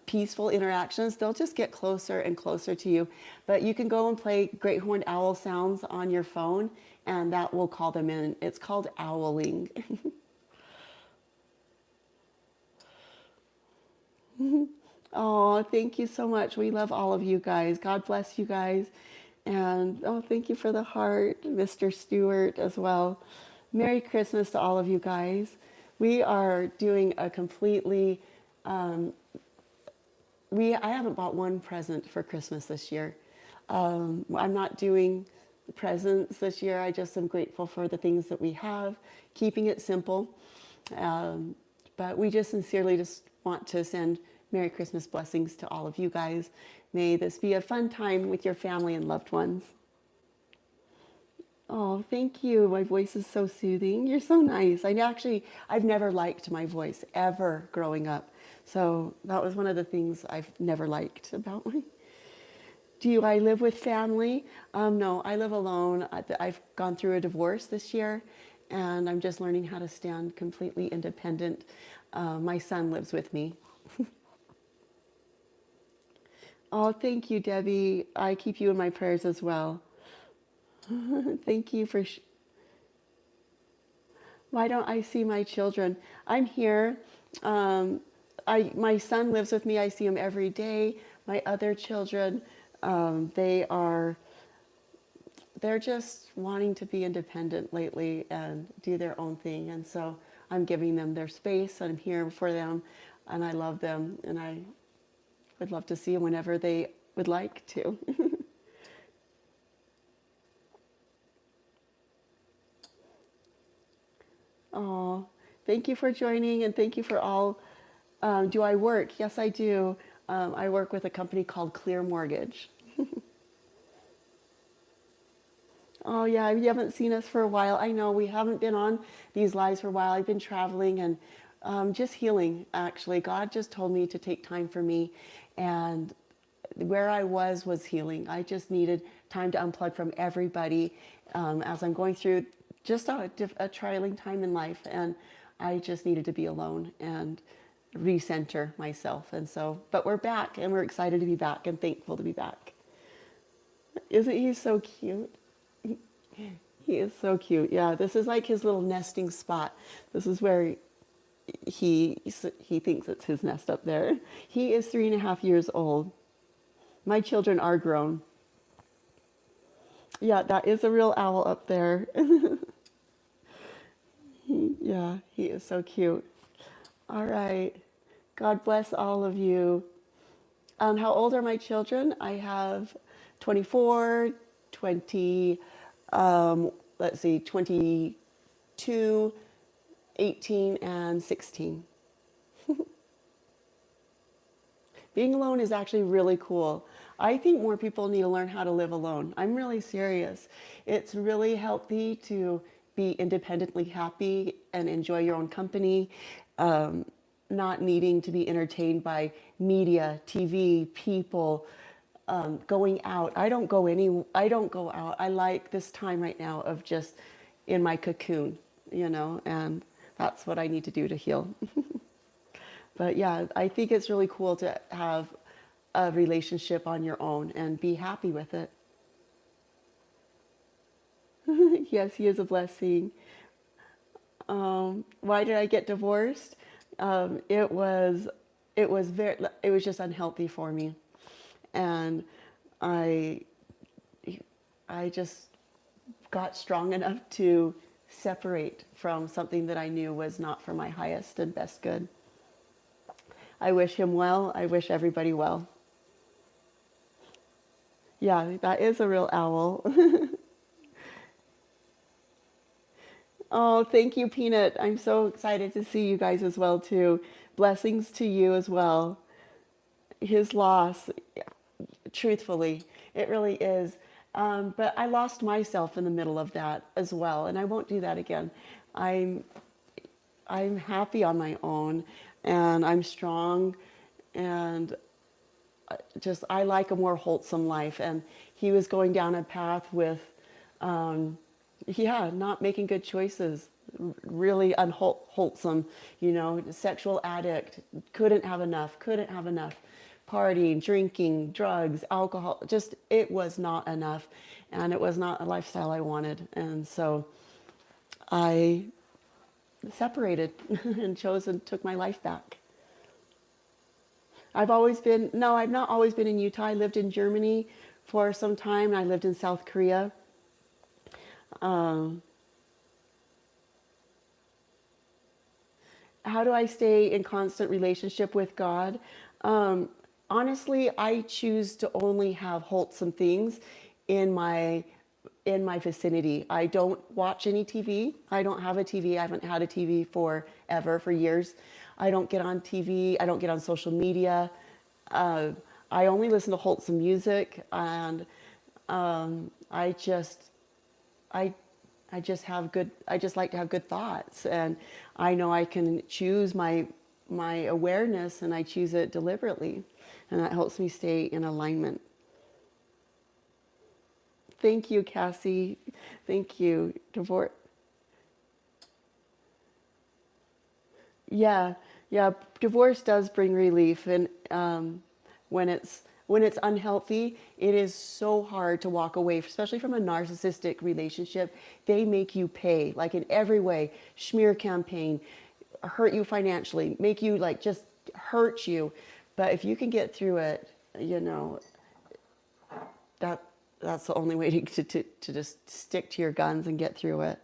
peaceful interactions, they'll just get closer and closer to you. But you can go and play great horned owl sounds on your phone, and that will call them in. It's called owling. Oh, thank you so much. We love all of you guys. God bless you guys. And oh, thank you for the heart, Mr. Stewart, as well. Merry Christmas to all of you guys. We are doing a completely, I haven't bought one present for Christmas this year. I'm not doing presents this year. I just am grateful for the things that we have, keeping it simple. But we just sincerely just want to send Merry Christmas blessings to all of you guys. May this be a fun time with your family and loved ones. Oh, thank you. My voice is so soothing. You're so nice. I've never liked my voice ever growing up. So that was one of the things I've never liked about me. Do I live with family? No, I live alone. I've gone through a divorce this year, and I'm just learning how to stand completely independent. My son lives with me. Oh, thank you, Debbie. I keep you in my prayers as well. Thank you for. Why don't I see my children? I'm here. My son lives with me. I see him every day. My other children, they're just wanting to be independent lately and do their own thing. And so I'm giving them their space. I'm here for them, and I love them, and I would love to see them whenever they would like to. Oh, thank you for joining, and thank you for all. Do I work? Yes, I do. I work with a company called Clear Mortgage. Oh yeah, you haven't seen us for a while. I know we haven't been on these lives for a while. I've been traveling and just healing, actually. God just told me to take time for me, and where I was healing. I just needed time to unplug from everybody as I'm going through just a trialing time in life, and I just needed to be alone and recenter myself. And so, but we're back, and we're excited to be back and thankful to be back. Isn't he so cute? He is so cute. Yeah, this is like his little nesting spot. This is where he thinks it's his nest up there. He is 3.5 years old. My children are grown. Yeah, that is a real owl up there. Yeah, he is so cute. All right. God bless all of you. How old are my children? I have 24, 20, let's see, 22, 18, and 16. Being alone is actually really cool. I think more people need to learn how to live alone. I'm really serious. It's really healthy to be independently happy and enjoy your own company, not needing to be entertained by media, TV, people, going out. I don't go out. I like this time right now of just in my cocoon, and that's what I need to do to heal. But yeah, I think it's really cool to have a relationship on your own and be happy with it. Yes, he is a blessing. Why did I get divorced? Um, it was, it was just unhealthy for me, and I, I just got strong enough to separate from something that I knew was not for my highest and best good. I wish him well. I wish everybody well. Yeah, that is a real owl. Oh, thank you, Peanut. I'm so excited to see you guys as well too. Blessings to you as well. His loss, truthfully, it really is. But I lost myself in the middle of that as well, and I won't do that again. I'm I'm happy on my own, and I'm strong, and just I like a more wholesome life. And he was going down a path with, yeah, not making good choices, really unwholesome, sexual addict, couldn't have enough, partying, drinking, drugs, alcohol, just it was not enough, and it was not a lifestyle I wanted. And so I separated and chose and took my life back. No, I've not always been in Utah. I lived in Germany for some time. I lived in South Korea. Um, how do I stay in constant relationship with God? Um, Honestly, I choose to only have wholesome things in my vicinity. I don't watch any TV. I don't have a TV. I haven't had a TV forever, for years. I don't get on TV. I don't get on social media. Uh, I only listen to wholesome music, and I just I I just have good I just like to have good thoughts, and I know I can choose my awareness, and I choose it deliberately, and that helps me stay in alignment. Thank you, Cassie. Thank you. Divorce. Yeah, yeah. Divorce does bring relief, and when it's unhealthy, it is so hard to walk away, especially from a narcissistic relationship. They make you pay, like in every way, smear campaign, hurt you financially, make you like just hurt you. But if you can get through it, you know that that's the only way to just stick to your guns and get through it.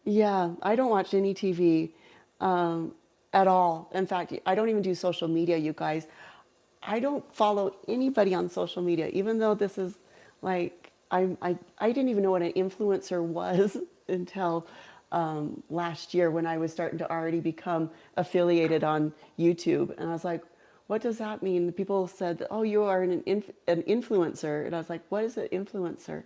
Yeah, I don't watch any TV um, at all. In fact, I don't even do social media, you guys. I don't follow anybody on social media, even though this is like, I didn't even know what an influencer was until last year when I was starting to already become affiliated on YouTube. And I was like, what does that mean? People said, oh, you are an influencer. And I was like, what is an influencer?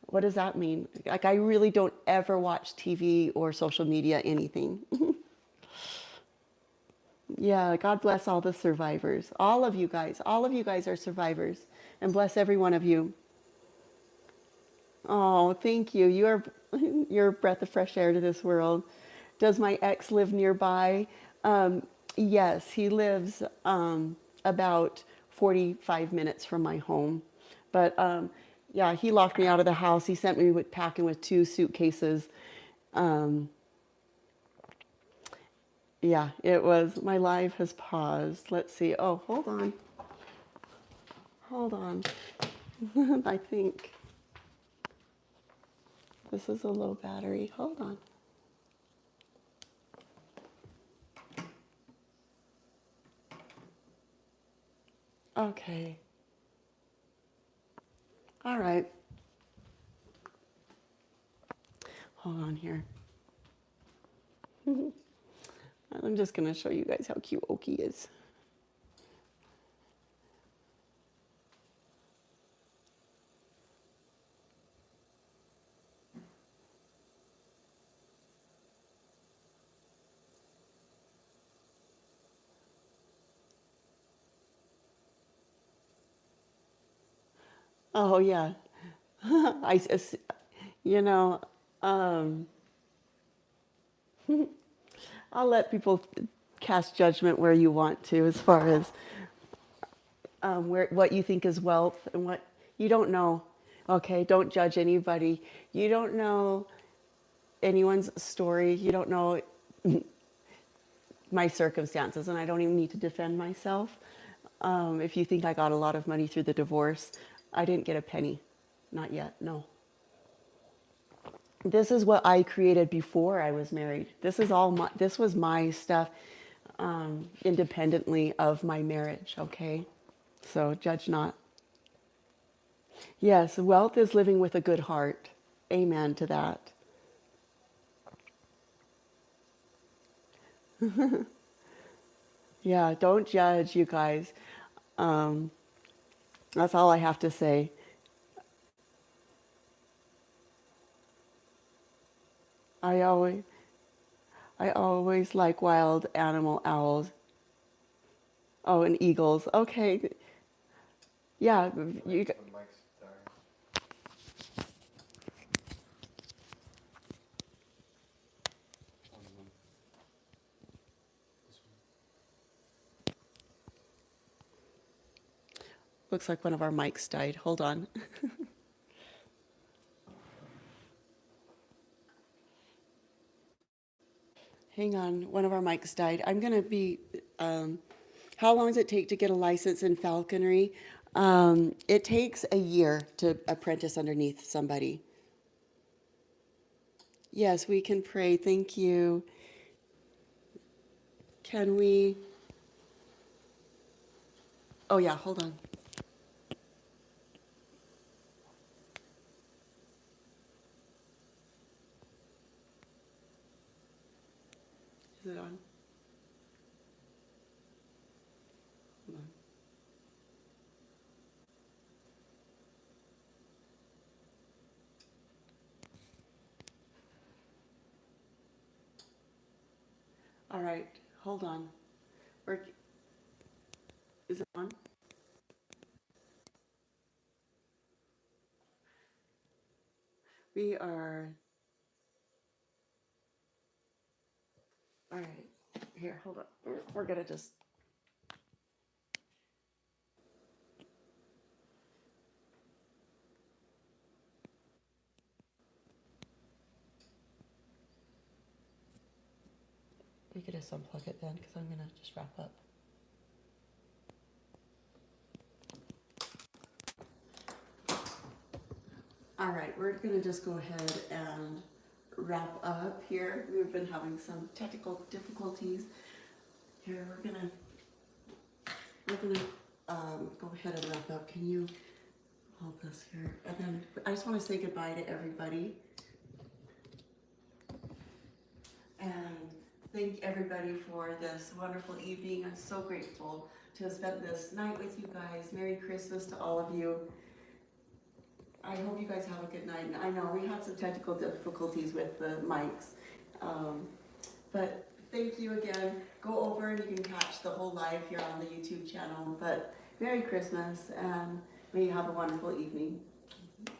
What does that mean? Like, I really don't ever watch TV or social media, anything. Yeah, God bless all the survivors. All of you guys are survivors. And bless every one of you. Oh, thank you. You're a breath of fresh air to this world. Does my ex live nearby? Yes, he lives about 45 minutes from my home. But yeah, he locked me out of the house. He sent me packing with 2 suitcases. Yeah, it was, my life has paused. Let's see. Oh, hold on. Hold on. I think this is a low battery. Hold on. Okay. All right. Hold on here. I'm just going to show you guys how cute Oaky is. Oh, yeah. You know, um, I'll let people cast judgment where you want to, as far as what you think is wealth and what you don't know. Okay, don't judge anybody. You don't know anyone's story. You don't know my circumstances, and I don't even need to defend myself. If you think I got a lot of money through the divorce, I didn't get a penny. Not yet, no. This is what I created before I was married. This was my stuff, independently of my marriage, okay? So judge not. Yes, wealth is living with a good heart. Amen to that. Yeah, don't judge, you guys. Um, that's all I have to say. I always, I always like wild animal owls. Oh, and eagles. Okay. Yeah, you. The mic's dying. On the one. This one. Looks like one of our mics died. Hold on. Hang on. One of our mics died. I'm going to be. How long does it take to get a license in falconry? It takes a year to apprentice underneath somebody. Yes, we can pray. Thank you. Can we? Oh, yeah, hold on. Is it on? Hold on. All right, hold on. Is it on? We are. All right. Here, hold on. We're going to just. We could just unplug it then, because I'm going to just wrap up. All right, we're going to just go ahead and wrap up here. We've been having some technical difficulties. Here, we're gonna go ahead and wrap up. Can you hold this here? And then I just want to say goodbye to everybody. thank everybody for this wonderful evening. I'm so grateful to have spent this night with you guys. Merry Christmas to all of you. I hope you guys have a good night. And I know we had some technical difficulties with the mics. But thank you again. Go over and you can catch the whole live here on the YouTube channel. But Merry Christmas and may you have a wonderful evening.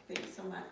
Thanks so much.